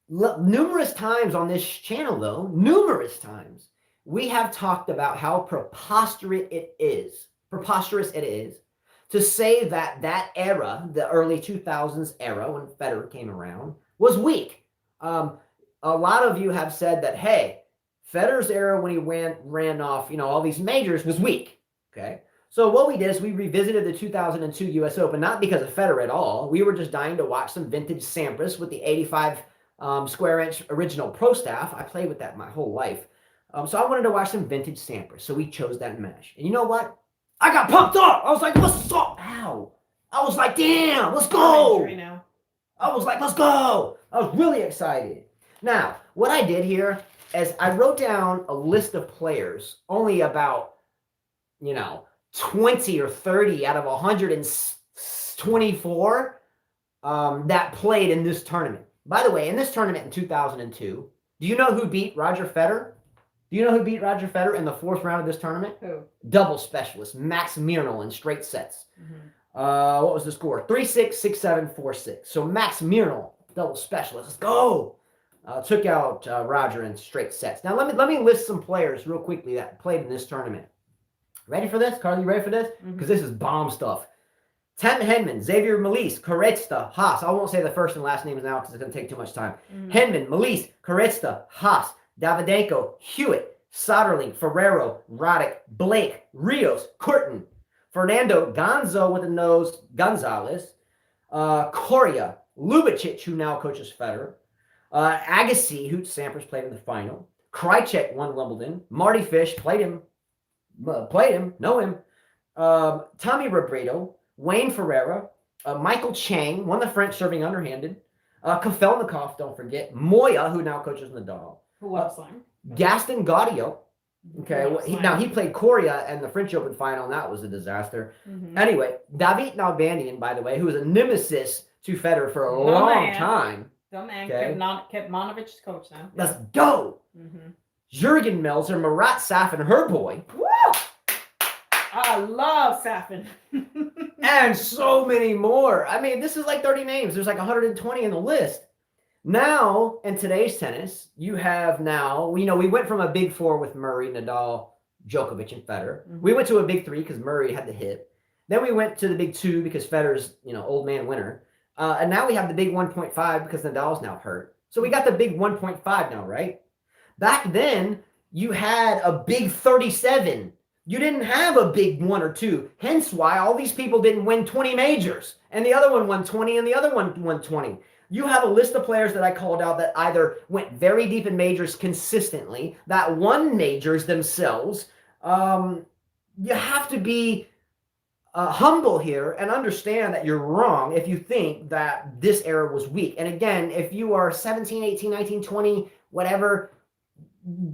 Numerous times on this channel, though, numerous times, we have talked about how preposterous it is to say that era, the early 2000s era when Federer came around, was weak. A lot of you have said that, hey, Federer's era when he ran off, all these majors was weak. Okay. So what we did is we revisited the 2002 U.S. Open, not because of Federer at all. We were just dying to watch some vintage Sampras with the 85 square inch original Pro Staff. I played with that my whole life. So I wanted to watch some vintage Sampras. So we chose that match. And you know what? I got pumped up. I was like, what's up? Ow. I was like, damn, let's go. I was like, let's go. I was really excited. Now, what I did here is I wrote down a list of players, only about, 20 or 30 out of 124 that played in this tournament. By the way, in this tournament in 2002, do you know who beat Roger Federer? Do you know who beat Roger Federer in the fourth round of this tournament? Who? Double specialist, Max Mirnal in straight sets. What was the score? 3-6, 6-7, 4-6. So Max Mirnal, double specialist. Let's go. Took out Roger in straight sets. Now let me list some players real quickly that played in this tournament. Ready for this? Carly, you ready for this? Because this is bomb stuff. Tim Henman, Xavier Malisse, Koretsda, Haas. I won't say the first and last names now because it's going to take too much time. Henman, Malisse, Koretsda, Haas, Davydenko, Hewitt, Soderling, Ferrero, Roddick, Blake, Rios, Curtin, Fernando Gonzo with a nose, Gonzalez, Coria, Lubicic, who now coaches Federer, Agassi, who Sampras played in the final, Krajicek won Wimbledon, Marty Fish played him, know him, Tommy Robredo, Wayne Ferreira, Michael Chang, won the French serving underhanded, Kafelnikov, don't forget, Moya, who now coaches Nadal, Gaston Gaudio. Okay, he played Coria in the French Open final, and that was a disaster. Anyway, David Nalbandian, by the way, who was a nemesis to Federer for a long time. Dumb man kept Monovic's coach now. Let's go. Jurgen Melzer, Marat Safin, her boy. Woo! I love Safin. And so many more. I mean, this is like 30 names. There's like 120 in the list. Now, in today's tennis, you have we went from a big four with Murray, Nadal, Djokovic, and Federer. We went to a big three because Murray had the hip. Then we went to the big two because Federer's, old man winner. And now we have the big 1.5 because Nadal's now hurt. So we got the big 1.5 now, right? Back then, you had a big 37. You didn't have a big 1 or 2. Hence why all these people didn't win 20 majors. And the other one won 20 and the other one won 20. You have a list of players that I called out that either went very deep in majors consistently, that won majors themselves. You have to be humble here and understand that you're wrong if you think that this era was weak. And again, if you are 17, 18, 19, 20, whatever,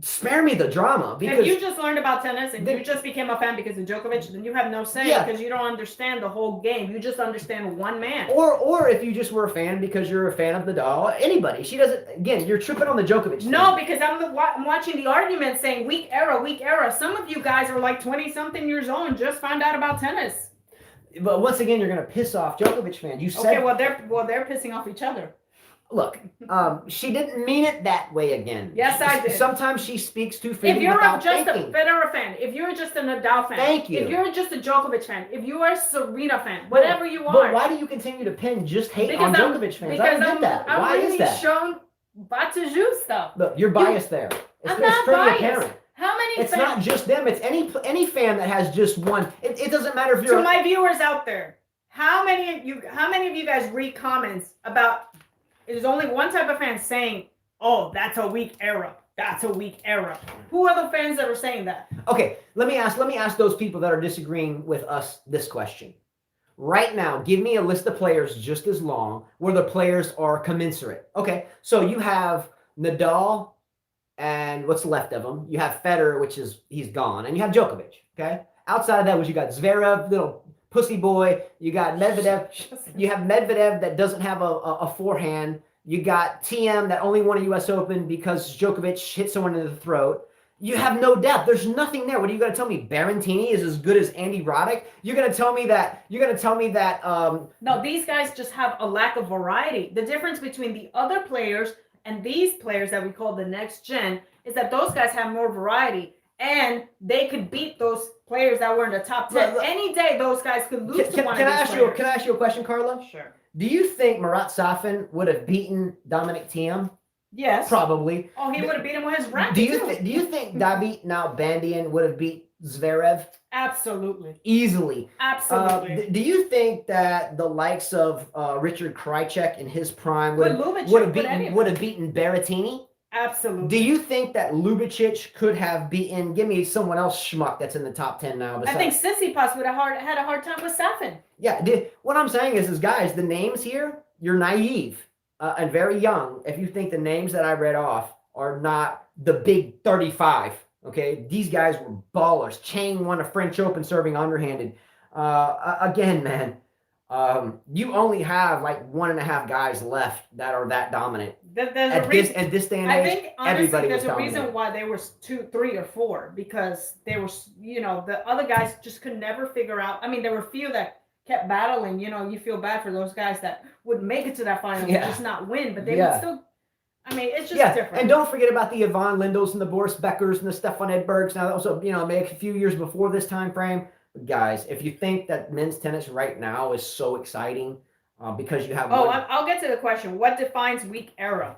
spare me the drama. Because if you just learned about tennis and you just became a fan because of Djokovic, then you have no say because you don't understand the whole game. You just understand one man. Or if you just were a fan because you're a fan of Nadal, anybody. She doesn't. Again, you're tripping on the Djokovic thing. No, because I'm watching the argument saying weak era, weak era. Some of you guys are like 20-something years old and just found out about tennis. But once again, you're going to piss off Djokovic fans. You said, okay, they're pissing off each other. Look, she didn't mean it that way again. Yes, I did. Sometimes she speaks too freely. If you're without just thinking. a Federer fan, if you're just a Nadal fan, thank you. If you're just a Djokovic fan, if you are a Serena fan, whatever you are. But why do you continue to pin just hate on Djokovic fans? I don't get that. Why is that? I'm showing Bataju stuff. Look, you're biased there. I'm not biased. Apparent. How many It's fans? not just them. It's any fan that has just one. It doesn't matter if you're. To my viewers out there, how many of you guys read comments about? There's only one type of fan saying, "Oh, that's a weak era. That's a weak era." Who are the fans that are saying that? Okay, let me ask those people that are disagreeing with us this question. Right now, give me a list of players just as long where the players are commensurate. Okay, so you have Nadal, and what's left of him? You have Federer, which is he's gone, and you have Djokovic. Okay, outside of that, was you got Zverev, little pussy boy. You got Medvedev. You have Medvedev that doesn't have a forehand. You got TM that only won a U.S. Open because Djokovic hit someone in the throat. You have no depth. There's nothing there. What are you going to tell me? Berrettini is as good as Andy Roddick? You're going to tell me that? No, these guys just have a lack of variety. The difference between the other players and these players that we call the next gen is that those guys have more variety, and they could beat those players that were in the top 10. Any day, those guys could lose to one of these players. Can I ask you a question, Carla? Sure. Do you think Marat Safin would have beaten Dominic Thiem? Yes. Probably. Oh, he would have beat him with his racket, Do you think David Nalbandian would have beat Zverev? Absolutely. Easily. Absolutely. Do you think that the likes of Richard Krajicek in his prime would have beaten Berrettini? Absolutely. Do you think that Ljubicic could have beaten? Give me someone else schmuck that's in the top 10 now. I think Tsitsipas would have had a hard time with Safin. Yeah. What I'm saying is guys, the names here, you're naive and very young if you think the names that I read off are not the big 35. Okay, these guys were ballers. Chang won a French Open serving underhanded. Again, man, you only have like 1.5 guys left that are that dominant. At this day and age, I think honestly, everybody there's was a dominant. reason why they were 2, 3, or 4, because they were, the other guys just could never figure out. I mean, there were a few that kept battling. You feel bad for those guys that would make it to that final and just not win, but they would still. I mean, it's just different. And don't forget about the Yvonne Lindels and the Boris Beckers and the Stefan Edbergs. Now, also, maybe a few years before this time frame. But guys, if you think that men's tennis right now is so exciting because you have... I'll get to the question. What defines weak era?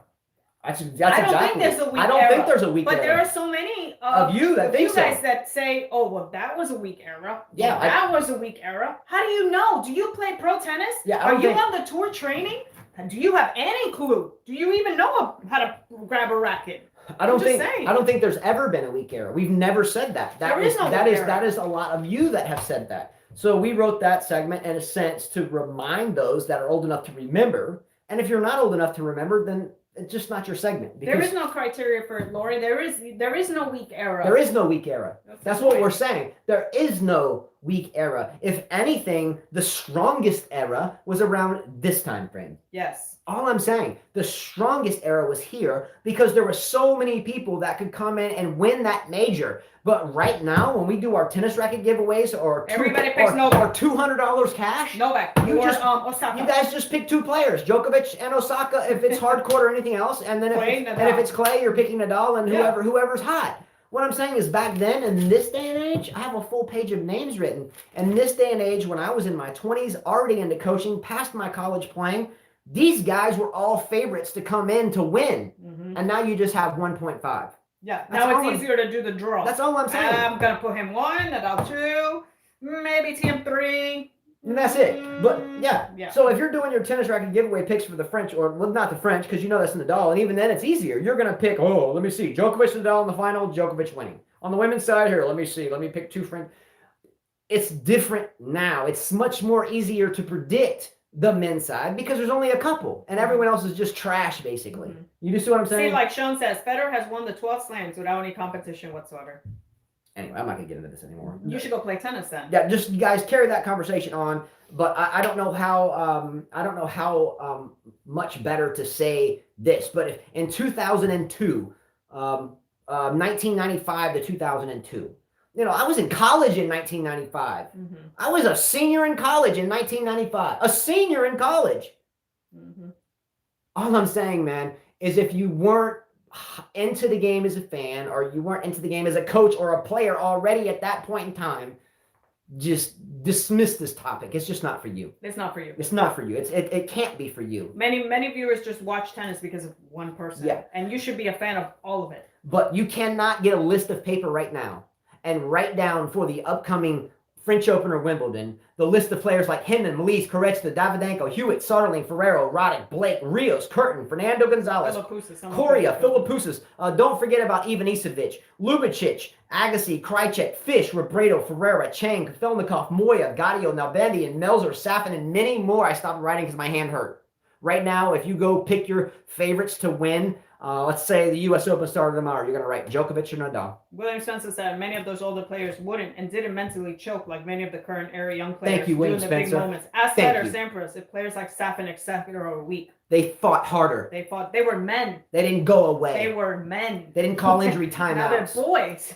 I don't think there's a weak era. I don't think there's a weak era. But there are so many of you that think so. Guys that say, oh, well, that was a weak era. Yeah. That was a weak era. How do you know? Do you play pro tennis? Yeah. Are you on the tour training? Do you have any clue? Do you even know how to grab a racket? I don't think there's ever been a weak era. We've never said that. That is a lot of you that have said that. So we wrote that segment in a sense to remind those that are old enough to remember. And if you're not old enough to remember, then it's just not your segment. There is no criteria for it, Lori. There is no weak era. There is no weak era. That's what we're saying. There is no weak era. If anything, the strongest era was around this time frame. Yes. All I'm saying, the strongest era was here because there were so many people that could come in and win that major. But right now, when we do our tennis racket giveaways or everybody picks Novak. Or $200 cash, Novak. Osaka. You guys just pick 2 players, Djokovic and Osaka, if it's hard court or anything else, and then if it's clay, you're picking Nadal and whoever's hot. What I'm saying is back then, in this day and age, I have a full page of names written. And this day and age, when I was in my 20s, already into coaching, past my college playing, these guys were all favorites to come in to win. Mm-hmm. And now you just have 1.5. Yeah, now it's easier to do the draw. That's all I'm saying. I'm going to put him 1, Nadal 2, maybe TM 3. And that's it. But, yeah. So if you're doing your tennis racket giveaway picks for the French, not the French, because that's Nadal, and even then it's easier. You're going to pick, let me see, Djokovic, Nadal in the final, Djokovic winning. On the women's side here, let me see, let me pick 2 French. It's different now. It's much more easier to predict the men's side because there's only a couple and everyone else is just trash basically. Mm-hmm. You see what I'm saying? See, like Sean says, Federer has won the 12 slams without any competition whatsoever. Anyway, I'm not gonna get into this anymore. You should go play tennis then. Yeah, just you guys carry that conversation on. But I don't know how much better to say this. But in 2002, 1995 to 2002. I was in college in 1995. Mm-hmm. I was a senior in college in 1995. A senior in college. Mm-hmm. All I'm saying, man, is if you weren't into the game as a fan or you weren't into the game as a coach or a player already at that point in time, just dismiss this topic. It's just not for you. It's not for you. It's not for you. It can't be for you. Many viewers just watch tennis because of one person. Yeah. And you should be a fan of all of it. But you cannot get a list of paper right now and write down for the upcoming French Open or Wimbledon the list of players like Hinman, Melise, Koretsky, Davydenko, Hewitt, Soderling, Ferrero, Roddick, Blake, Rios, Curtin, Fernando Gonzalez, Coria, Philippoussis. Don't forget about Ivan Isavic, Ljubicic, Agassi, Krajicek, Fish, Robredo, Ferreira, Chang, Kafelnikov, Moya, Gaudio, Nalbandian, Melzer, Safin, and many more. I stopped writing because my hand hurt. Right now, if you go pick your favorites to win Let's say the U.S. Open started tomorrow. You're going to write Djokovic or Nadal. William Spencer said many of those older players wouldn't and didn't mentally choke like many of the current era young players. Thank you, William during the big Spencer. moments. As Thank Federer, you. Sampras, if players like Safin and Federer are weak. They fought harder. They fought. They were men. They didn't go away. They were men. They didn't call injury Now they're timeouts. boys.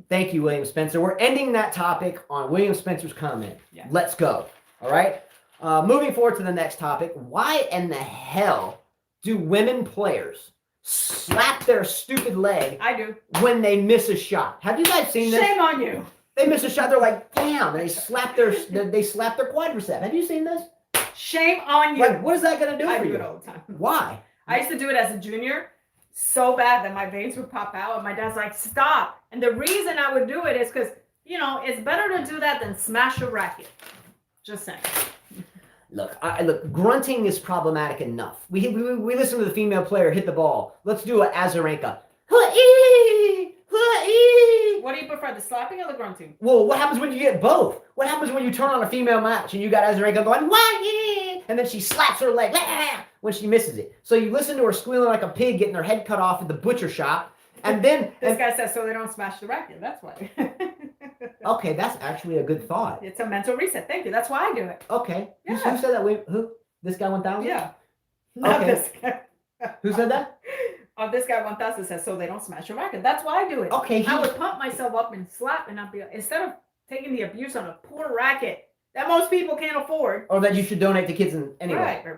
Thank you, William Spencer. We're ending that topic on William Spencer's comment. Yeah. Let's go. All right. Moving forward to the next topic. Why in the hell do women players slap their stupid leg I do. when they miss a shot? Have you guys seen this? Shame on you. They miss a shot. They're like, damn. And they slap their quadricep. Have you seen this? Shame on you. Like, what is that going to do I for do you? it all the time. Why? I used to do it as a junior so bad that my veins would pop out, and my dad's like, stop. And the reason I would do it is because, you know, it's better to do that than smash a racket. Just saying. Look, look. Grunting is problematic enough. We listen to the female player hit the ball. Let's do an Azarenka. What do you prefer, the slapping or the grunting? Well, what happens when you get both? What happens when you turn on a female match and you got Azarenka going, wah, and then she slaps her leg when she misses it? So you listen to her squealing like a pig getting her head cut off at the butcher shop, and then This guy says so they don't smash the racket. That's why. okay, that's actually a good thought. It's a mental reset. Thank you. That's why I do it. Okay, Yeah. who said that? Wait, who? This guy 1000? Yeah. Not Okay. this guy. Who said that? Oh, this guy 1000 says so they don't smash a racket. That's why I do it. Okay, I would pump myself up and slap, and I'd be instead of taking the abuse on a poor racket that most people can't afford. or that you should donate to kids anyway. Right.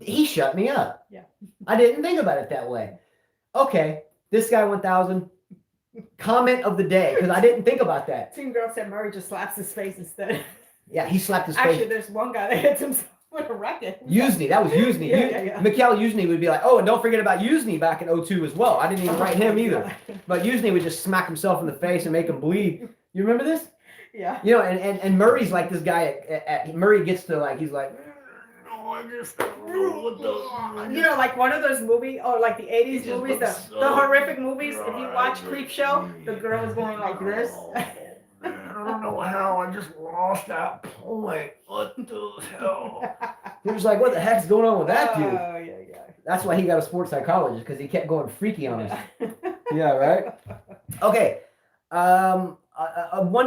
He shut me up. Yeah. I didn't think about it that way. Okay, this guy 1000. Comment of the day, because I didn't think about that. Team girl said Murray just slaps his face instead. Yeah, he slapped his Actually, face. there's one guy that hits himself with a racket. Uzni, that was Uzni. Yeah. Mikhail Uzni would be like, oh, and don't forget about Uzni back in 02 as well. I didn't even write him either. But Uzni would just smack himself in the face and make him bleed. You remember this? Yeah. You know, and Murray's like this guy Murray gets to like, he's like, You know, like one of those movies, or like the 80s movies, the horrific movies. If you watch Creep Show, the girl is going like this. I don't know how I just lost that point. What the hell? He was like, what the heck's going on with that dude? Oh, yeah. That's why he got a sports psychologist, because he kept going freaky on us. Yeah, right? Okay. One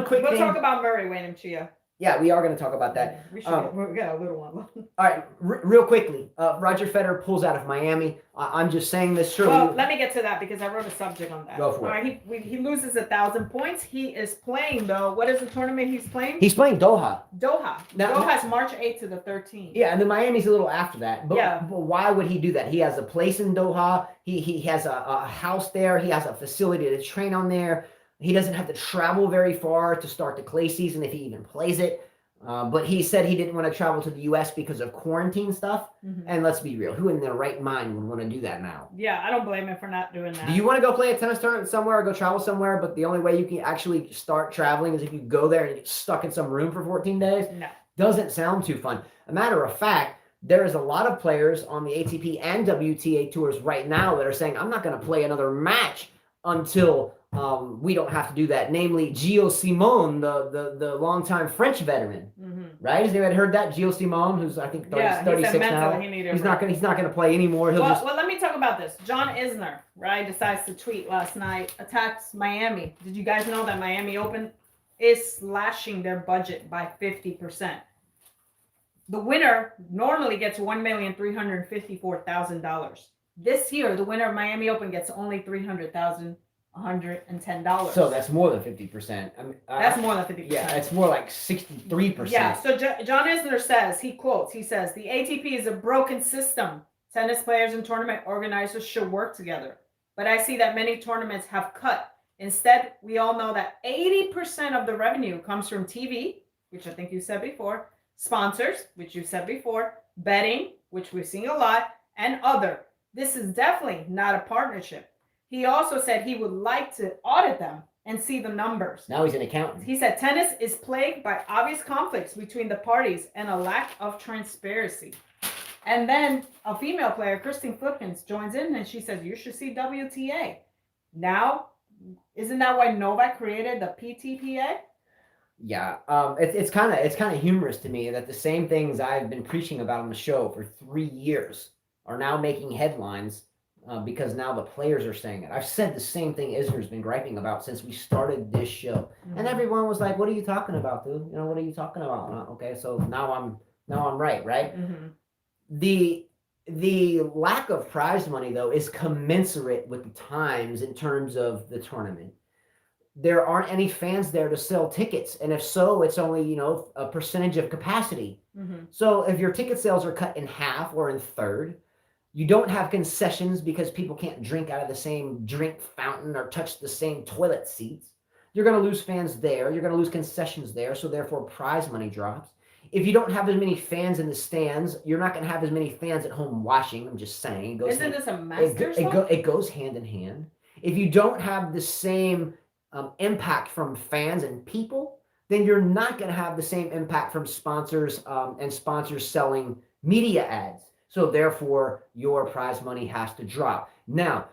quick We'll thing. talk about Murray, Wayne and Chia. Yeah, we are going to talk about that. We should. We got a little one. All right, real quickly. Roger Federer pulls out of Miami. I'm just saying this. Surely. Well, let me get to that because I wrote a subject on that. Go for it. All right, he loses 1,000 points. He is playing though. What is the tournament he's playing? He's playing Doha. Doha. Now- Doha's March 8th to the 13th. Yeah, and then Miami's a little after that. But, Yeah. but why would he do that? He has a place in Doha. He has a house there. He has a facility to train on there. He doesn't have to travel very far to start the clay season if he even plays it. But he said he didn't want to travel to the U.S. because of quarantine stuff. Mhm. And let's be real, who in their right mind would want to do that now? Yeah, I don't blame him for not doing that. Do you want to go play a tennis tournament somewhere or go travel somewhere, but the only way you can actually start traveling is if you go there and get stuck in some room for 14 days? No. Doesn't sound too fun. A matter of fact, there is a lot of players on the ATP and WTA tours right now that are saying, I'm not going to play another match until we don't have to do that. Namely, Gilles Simon, the longtime French veteran, right? Has anyone heard that? Gilles Simon, who's I think 36 now. He's not gonna play anymore. Well, let me talk about this. John Isner, right, decides to tweet last night, attacks Miami. Did you guys know that Miami Open is slashing their budget by 50%? The winner normally gets $1,354,000. This year, the winner of Miami Open gets only $300,110. So that's more than 50%. I mean, That's more than 50%. Yeah, it's more like 63%. Yeah, so John Isner says, he says, the ATP is a broken system. Tennis players and tournament organizers should work together. But I see that many tournaments have cut. Instead, we all know that 80% of the revenue comes from TV, which I think you said before, sponsors, which you said before, betting, which we've seen a lot, and other. This is definitely not a partnership. He also said he would like to audit them and see the numbers. Now he's an accountant. He said tennis is plagued by obvious conflicts between the parties and a lack of transparency. And then a female player, Christine Flipkins, joins in and she says, you should see WTA. Now, isn't that why Novak created the PTPA? Yeah, it's kind of humorous to me that the same things I've been preaching about on the show for 3 years are now making headlines because now the players are saying it. I've said the same thing Isner's been griping about since we started this show, and everyone was like, "What are you talking about, dude? You know, what are you talking about?" Okay, so now I'm right? The lack of prize money though is commensurate with the times in terms of the tournament. There aren't any fans there to sell tickets, and if so, it's only a percentage of capacity. So if your ticket sales are cut in half or in third, you don't have concessions because people can't drink out of the same drink fountain or touch the same toilet seats. You're going to lose fans there. You're going to lose concessions there. So therefore, prize money drops. If you don't have as many fans in the stands, you're not going to have as many fans at home watching. I'm just saying. Isn't this a Masters? It goes hand in hand. If you don't have the same impact from fans and people, then you're not going to have the same impact from sponsors and sponsors selling media ads. So therefore, your prize money has to drop. Now,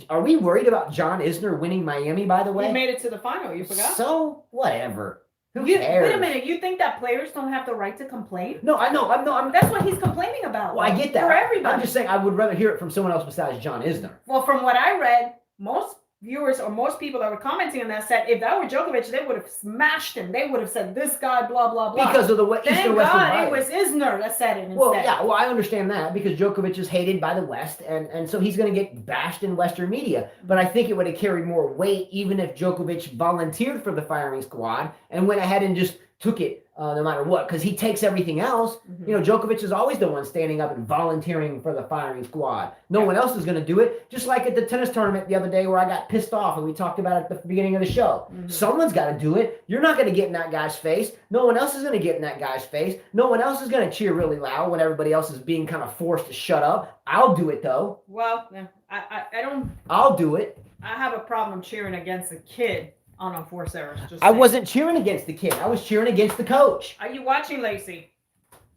are we worried about John Isner winning Miami, by the way? He made it to the final. You forgot? So, whatever. Who cares? Wait a minute. You think that players don't have the right to complain? No, I know. That's what he's complaining about. Well, I get that. For everybody. I'm just saying I would rather hear it from someone else besides John Isner. Well, from what I read, most viewers or most people that were commenting on that said if that were Djokovic, they would have smashed him. They would have said this guy, blah blah blah. Because of the way Thank God it was Isner that said it instead. Well, yeah, well I understand that because Djokovic is hated by the West, and so he's going to get bashed in Western media. But I think it would have carried more weight even if Djokovic volunteered for the firing squad and went ahead and just took it no matter what, because he takes everything else. Djokovic is always the one standing up and volunteering for the firing squad. No one else is going to do it. Just like at the tennis tournament the other day where I got pissed off and we talked about it at the beginning of the show. Someone's got to do it. You're not going to get in that guy's face. No one else is going to get in that guy's face. No one else is going to cheer really loud when everybody else is being kind of forced to shut up. I'll do it though. Well, I don't. I'll do it. I have a problem cheering against a kid on unforced errors. I wasn't cheering against the kid. I was cheering against the coach. Are you watching, Lacey?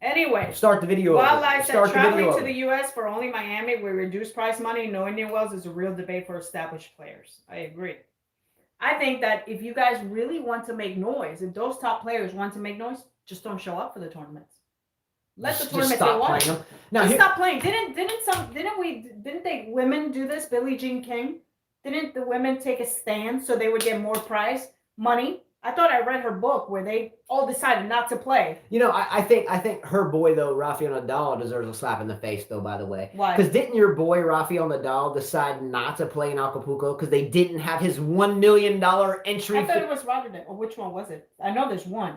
Anyway. Start the video. While I said traveling to the U.S. for only Miami with reduced prize money, no Indian Wells is a real debate for established players. I agree. I think that if you guys really want to make noise, if those top players want to make noise, just don't show up for the tournaments. Let the tournaments go on. Just stop playing. Didn't they women do this? Billie Jean King? Didn't the women take a stand so they would get more prize money? I thought I read her book where they all decided not to play. I think her boy though, Rafael Nadal, deserves a slap in the face though. By the way, why? Because didn't your boy Rafael Nadal decide not to play in Acapulco because they didn't have his $1 million entry? I thought it was Rotterdam. Or which one was it? I know there's one.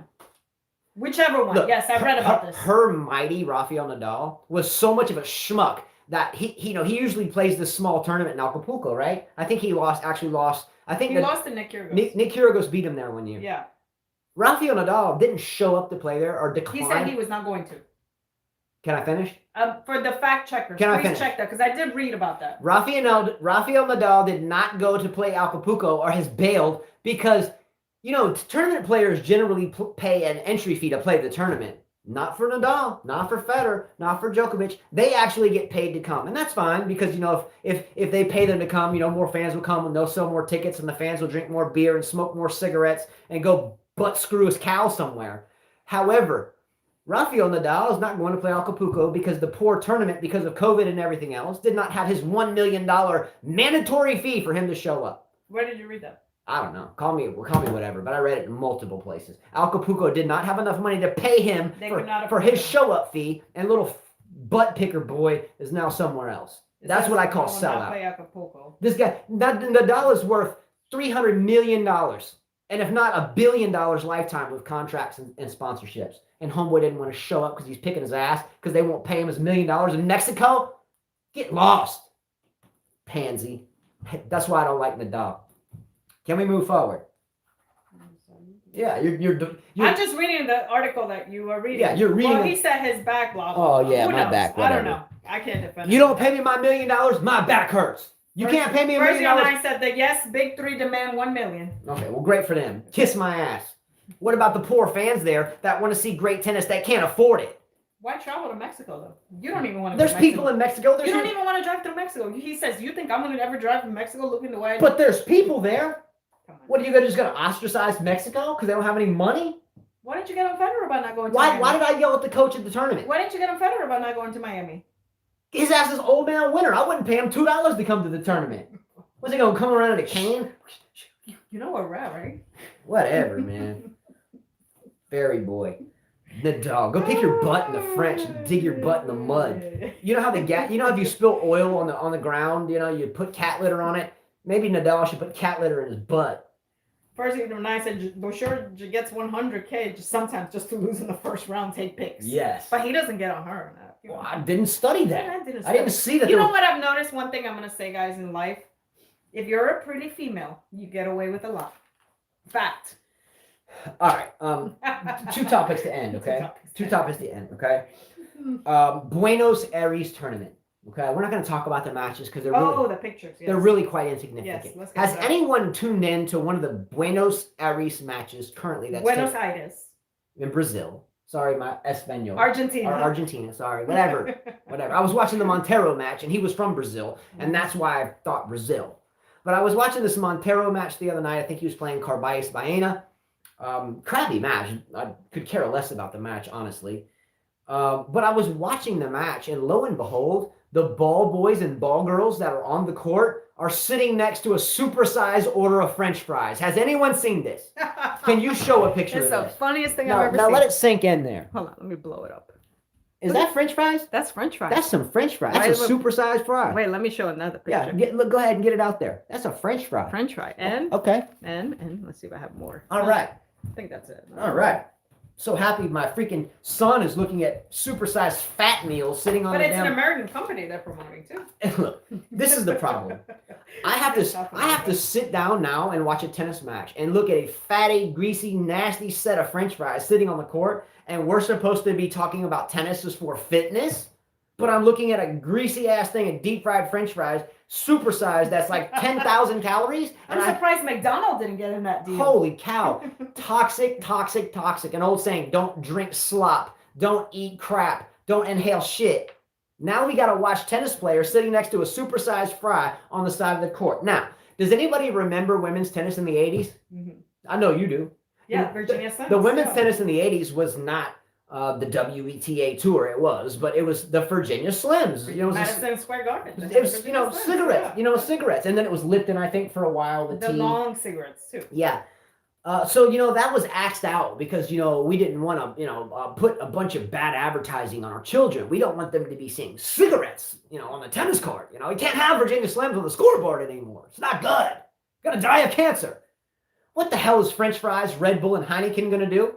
Whichever one. Look, yes, I read about this. Her mighty Rafael Nadal was so much of a schmuck that he usually plays this small tournament in Acapulco, right? I think he lost. I think he lost to Nick Kyrgios. Nick Kyrgios beat him there one year. Yeah. Rafael Nadal didn't show up to play there or declined. He said he was not going to. Can I finish? For the fact checkers, please check that because I did read about that. Rafael Nadal did not go to play Acapulco or has bailed because tournament players generally pay an entry fee to play the tournament. Not for Nadal, not for Federer, not for Djokovic. They actually get paid to come. And that's fine because, if they pay them to come, more fans will come and they'll sell more tickets and the fans will drink more beer and smoke more cigarettes and go butt screw his cow somewhere. However, Rafael Nadal is not going to play Acapulco because the poor tournament, because of COVID and everything else, did not have his $1 million mandatory fee for him to show up. Where did you read that? I don't know. Call me whatever, but I read it in multiple places. Acapulco did not have enough money to pay him for his show-up fee, and little butt picker boy is now somewhere else. That's what I call sellout. Play Acapulco. This guy, Nadal is worth $300 million, and if not $1 billion lifetime with contracts and sponsorships. And homeboy didn't want to show up because he's picking his ass because they won't pay him his $1 million in Mexico. Get lost, pansy. That's why I don't like Nadal. Can we move forward? Yeah, you're I'm just reading the article that you are reading. Yeah, you're reading. Well, he said his back. Blah, blah, blah. Oh yeah, my back. Whatever. I don't know. I can't defend. You don't pay me my $1 million. My back hurts. You can't pay me $1 million. I said that yes, Big Three demand $1 million. Okay, well, great for them. Kiss my ass. What about the poor fans there that want to see great tennis that can't afford it? Why travel to Mexico though? You don't even want to. There's people in Mexico. You don't even want to drive through Mexico. He says, "You think I'm going to ever drive from Mexico looking the way?" But there's people there. What are you just going to ostracize Mexico because they don't have any money? Why didn't you get on Federer about not going to Miami? Why did I yell at the coach at the tournament? Why didn't you get on Federer about not going to Miami? His ass is old man winner. I wouldn't pay him $2 to come to the tournament. What's he gonna come around in a can? You know what, right? Whatever, man. Fairy boy. Nadal, go pick your butt in the French and dig your butt in the mud. You know how if you spill oil on the ground, you put cat litter on it. Maybe Nadal should put cat litter in his butt. First, when I said Bouchard gets 100K, sometimes just to lose in the first round, take picks. Yes, but he doesn't get on her. Well, I didn't study that. Yeah, I didn't see that. You know what I've noticed? One thing I'm gonna say, guys, in life: if you're a pretty female, you get away with a lot. Fact. All right. 2 topics to end. Okay. 2 topics to end. Okay. Buenos Aires tournament. Okay, we're not going to talk about the matches because they're the pictures. Yes. They're really quite insignificant. Yes, let's Has anyone tuned in to one of the Buenos Aires matches currently? That's Buenos Aires in Brazil. Sorry, my Espanol. Argentina. Sorry, whatever. I was watching the Montero match, and he was from Brazil, and that's why I thought Brazil. But I was watching this Montero match the other night. I think he was playing Carballes Baena. Crappy match. I could care less about the match, honestly. But I was watching the match, and lo and behold, the ball boys and ball girls that are on the court are sitting next to a supersized order of French fries. Has anyone seen this? Can you show a picture of this? It's the funniest thing I've ever seen. Now let it sink in there. Hold on, let me blow it up. Is that French fries? That's French fries. That's some French fries. That's a supersized fry. Wait, let me show another picture. Yeah, go ahead and get it out there. That's a French fry. French fry. And okay. And let's see if I have more. All right. I think that's it. All right. So happy my freaking son is looking at supersized fat meals sitting on. But it's an American company they're promoting too. And look, this is the problem. I have to sit down now and watch a tennis match and look at a fatty, greasy, nasty set of French fries sitting on the court, and we're supposed to be talking about tennis is for fitness, but I'm looking at a greasy ass thing of deep fried French fries, supersized, that's like 10,000 calories. I'm surprised McDonald's didn't get in that deal. Holy cow. Toxic. An old saying, don't drink slop, don't eat crap, don't inhale shit. Now we got to watch tennis players sitting next to a supersized fry on the side of the court. Now, does anybody remember women's tennis in the 80s? Mm-hmm. I know you do. Yeah, Virginia Sims. The women's tennis in the 80s was not the WTA tour, but it was the Virginia Slims. Madison Square Garden. It was, cigarettes. Yeah. Cigarettes, and then it was Lipton, I think, for a while. The long cigarettes too. Yeah. So that was axed out because we didn't want to put a bunch of bad advertising on our children. We don't want them to be seeing cigarettes on the tennis court. You can't have Virginia Slims on the scoreboard anymore. It's not good. You're gonna die of cancer. What the hell is French fries, Red Bull, and Heineken gonna do?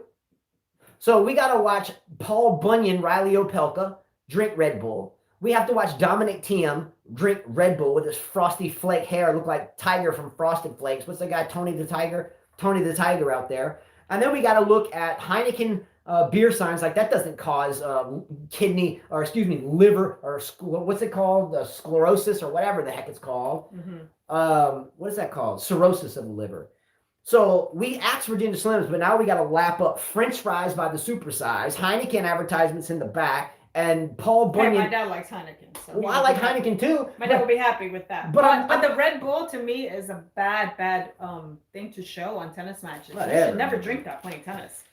So we got to watch Paul Bunyan, Riley Opelka drink Red Bull. We have to watch Dominic Thiem drink Red Bull with his frosty flake hair, look like Tiger from Frosted Flakes. What's the guy, Tony the Tiger out there. And then we got to look at Heineken beer signs like that doesn't cause liver, or what's it called? Sclerosis or whatever the heck it's called. Mm-hmm. What is that called? Cirrhosis of the liver. So we axed Virginia Slims, but now we got to lap up French fries by the supersize, Heineken advertisements in the back, and Paul Bunyan. Hey, my dad likes Heineken. So well, I like Heineken too. My dad will be happy with that. But the Red Bull to me is a bad thing to show on tennis matches. You should never drink that playing tennis.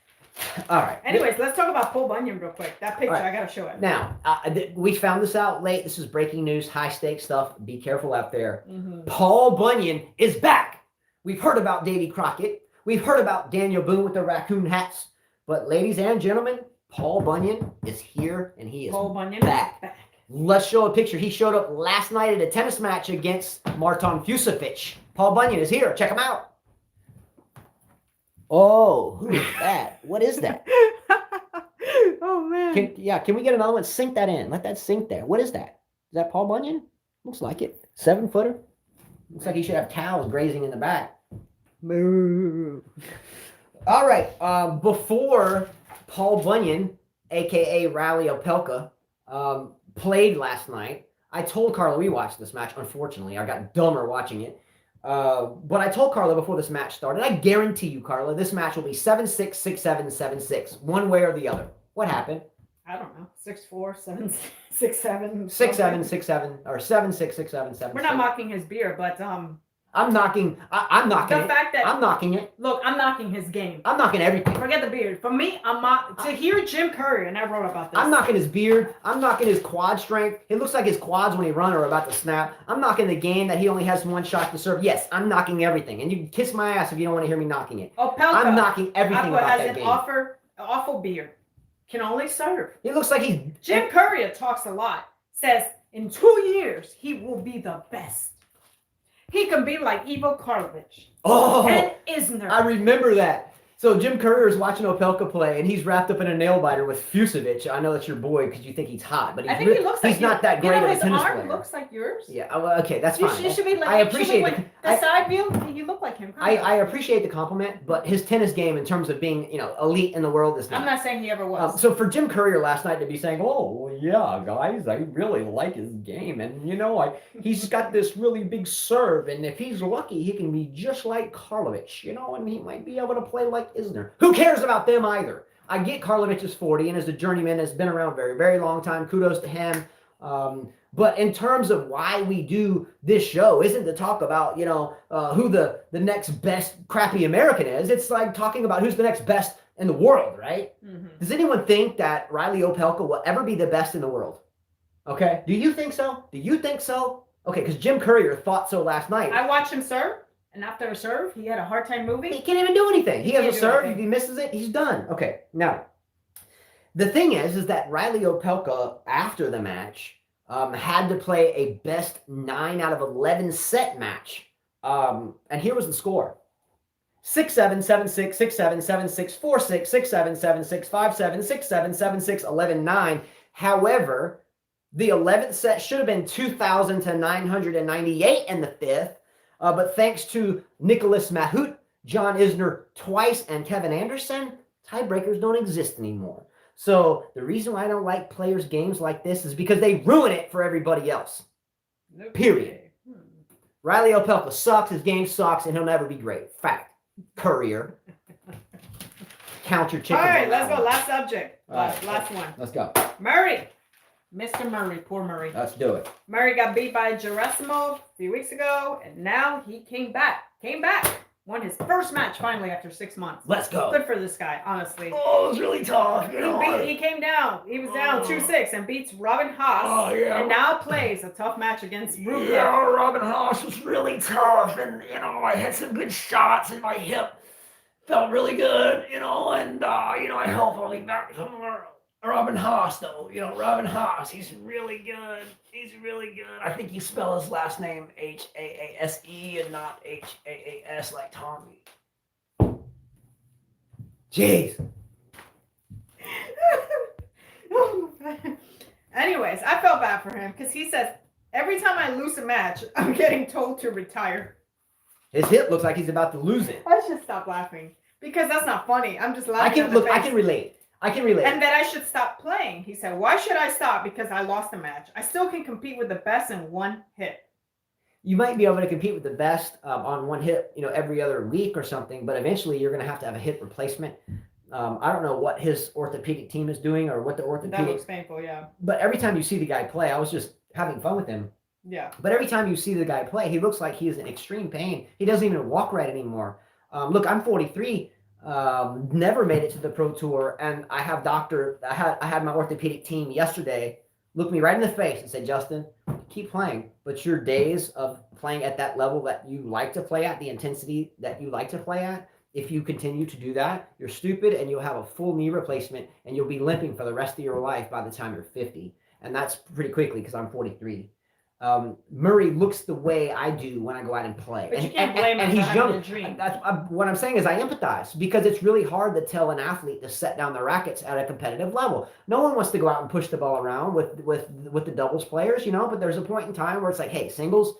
All right. Anyways, let's talk about Paul Bunyan real quick. That picture, right. I got to show it. Now, we found this out late. This is breaking news, high stakes stuff. Be careful out there. Mm-hmm. Paul Bunyan is back. We've heard about Davy Crockett. We've heard about Daniel Boone with the raccoon hats. But ladies and gentlemen, Paul Bunyan is here and he is back. Let's show a picture. He showed up last night at a tennis match against Marton Fucsovics. Paul Bunyan is here. Check him out. Oh, who is that? What is that? Oh, man. Can we get another one? Sink that in. Let that sink there. What is that? Is that Paul Bunyan? Looks like it. 7-footer. Looks like he should have cows grazing in the back. Moo. All right. Before Paul Bunyan, a.k.a. Riley Opelka, played last night, I told Carla, we watched this match. Unfortunately, I got dumber watching it. But I told Carla before this match started, I guarantee you, Carla, this match will be 7-6, 6-7, 7-6, one way or the other. What happened? I don't know. 6-4, 7-6, 6-7. 6-7, 6-7, or 7-6, 6-7, 7-6. We're not mocking his beer, but I'm knocking The it. fact that I'm knocking it. look, I'm knocking his game. I'm knocking everything. Forget the beard. For me, to hear Jim Curry, and I wrote about this. I'm knocking his beard. I'm knocking his quad strength. It looks like his quads when he run are about to snap. I'm knocking the game that he only has one shot to serve. Yes, I'm knocking everything. And you can kiss my ass if you don't want to hear me knocking it. Opelka, I'm knocking everything about has that an game. awful beard. Can only serve. He looks like he's... Jim Curry talks a lot. Says in 2 years, he will be the best. He can be like Ivo Karlovic. Oh, and Isner. I remember that. So Jim Curry is watching Opelka play, and he's wrapped up in a nail biter with Fusovic. I know that's your boy because you think he's hot, but he's not that great of a tennis player. His arm looks like yours. Yeah, well, okay, that's fine. You should be like, I appreciate the side view. You look like him. I appreciate the compliment, but his tennis game in terms of being, elite in the world is not. I'm not saying he ever was. So for Jim Curry last night to be saying, "Oh, well, yeah, guys, I really like his game, and he's got this really big serve, and if he's lucky, he can be just like Karlovic, and he might be able to play like Isner. Who cares about them either? I get Karlovic is 40 and as a journeyman has been around very, very long time. Kudos to him. But in terms of why we do this show isn't to talk about, who the next best crappy American is. It's like talking about who's the next best in the world, right? Mm-hmm. Does anyone think that Riley Opelka will ever be the best in the world? Okay. Do you think so? Okay, because Jim Courier thought so last night. I watched him serve. And after a serve, he had a hard time moving. He can't even do anything. He has a serve. If he misses it, he's done. Okay. Now, the thing is that Riley Opelka, after the match, had to play a best 9 out of 11 set match. And here was the score. 6-7, 7-6, 6-7, 7-6, 4-6, 6-7, 7-6, 5-7, 6-7, 7-6, 11-9. However, the 11th set should have been 2,000 to 998 in the 5th. But thanks to Nicholas Mahut, John Isner twice, and Kevin Anderson, tiebreakers don't exist anymore. So the reason why I don't like players' games like this is because they ruin it for everybody else. Okay. Period. Riley Opelka sucks, his game sucks, and he'll never be great. Fact. Courier. Count your chickens. All right, let's go. Last subject. Last one. Let's go. Murray. Mr. Murray, poor Murray. Let's do it. Murray got beat by Gerasimov a few weeks ago, and now he came back. Won his first match finally after 6 months. Let's go. Good for this guy, honestly. Oh, it was really tough. He came down. He was down 2-6 and beats Robin Haas. Oh, yeah. And now plays a tough match against Rublev. Yeah, Robin Haas was really tough, and I had some good shots, and my hip felt really good, and I helped only back from Robin Haas, though. Robin Haas, he's really good. I think you spell his last name Haase and not Haas like Tommy. Jeez. Anyways, I felt bad for him because he says, every time I lose a match, I'm getting told to retire. His hip looks like he's about to lose it. I should stop laughing because that's not funny. I'm just laughing. I can relate. And that I should stop playing. He said, why should I stop? Because I lost a match. I still can compete with the best in one hit. You might be able to compete with the best on one hit, every other week or something, but eventually you're going to have a hip replacement. I don't know what his orthopedic team is doing or what the orthopedic... That looks painful, yeah. But every time you see the guy play, I was just having fun with him. Yeah. But every time you see the guy play, he looks like he's in extreme pain. He doesn't even walk right anymore. Look, I'm 43. Never made it to the pro tour, and I had my orthopedic team yesterday look me right in the face and say, Justin, keep playing, but your days of playing at that level that you like to play at, the intensity that you like to play at, if you continue to do that, you're stupid, and you'll have a full knee replacement, and you'll be limping for the rest of your life by the time you're 50, and that's pretty quickly because I'm 43. Murray looks the way I do when I go out and play. But you can't blame him for having a dream. What I'm saying is I empathize because it's really hard to tell an athlete to set down the rackets at a competitive level. No one wants to go out and push the ball around with the doubles players, but there's a point in time where it's like, hey, singles,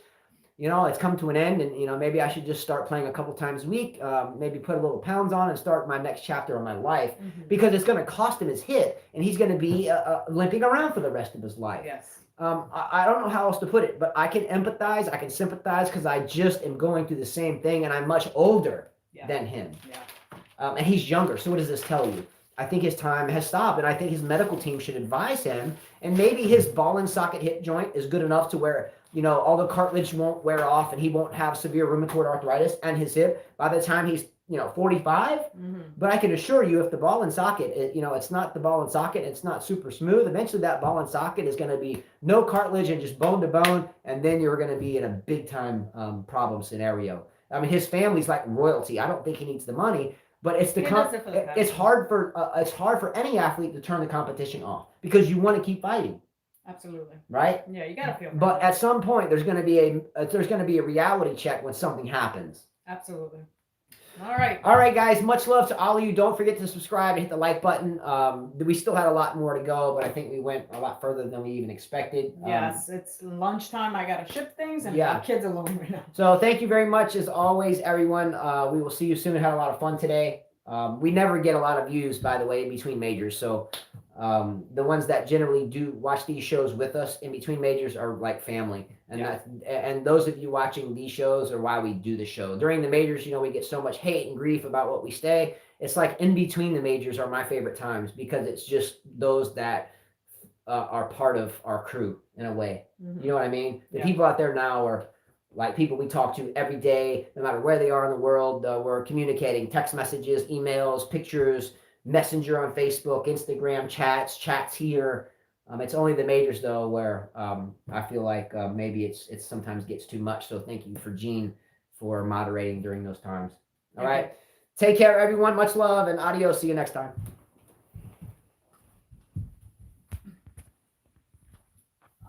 it's come to an end, and maybe I should just start playing a couple times a week, maybe put a little pounds on and start my next chapter of my life, because it's going to cost him his hit, and he's going to be limping around for the rest of his life. Yes. I don't know how else to put it, but I can empathize, I can sympathize because I just am going through the same thing, and I'm much older than him. Yeah. And he's younger. So what does this tell you? I think his time has stopped, and I think his medical team should advise him. And maybe his ball and socket hip joint is good enough to where, you know, all the cartilage won't wear off and he won't have severe rheumatoid arthritis and his hip by the time he's, you know, 45. But I can assure you, if the ball and socket, you know, it's not the ball and socket, it's not super smooth. Eventually that ball and socket is going to be no cartilage and just bone to bone. And then you're going to be in a big time problem scenario. I mean, his family's like royalty. I don't think he needs the money. But it's it's hard for any athlete to turn the competition off because you want to keep fighting. Absolutely. Right? Yeah, you gotta feel. But at some point, there's going to be a reality check when something happens. Absolutely. All right. All right, guys. Much love to all of you. Don't forget to subscribe and hit the like button. We still had a lot more to go, but I think we went a lot further than we even expected. Yes, it's lunchtime. I gotta ship things, and my kids alone right now. So thank you very much, as always, everyone. We will see you soon. Had a lot of fun today. We never get a lot of views, by the way, in between majors. So the ones that generally do watch these shows with us in between majors are like family. And those of you watching these shows are why we do the show. During the majors, you know, we get so much hate and grief about what we say. It's like in between the majors are my favorite times because it's just those that are part of our crew in a way. You know what I mean? The people out there now are like people we talk to every day, no matter where they are in the world. We're communicating text messages, emails, pictures, messenger on Facebook, Instagram, chats here. It's only the majors though where I feel like maybe it sometimes gets too much. So thank you for Gene for moderating during those times. All right. Take care, everyone. Much love and adios. See you next time.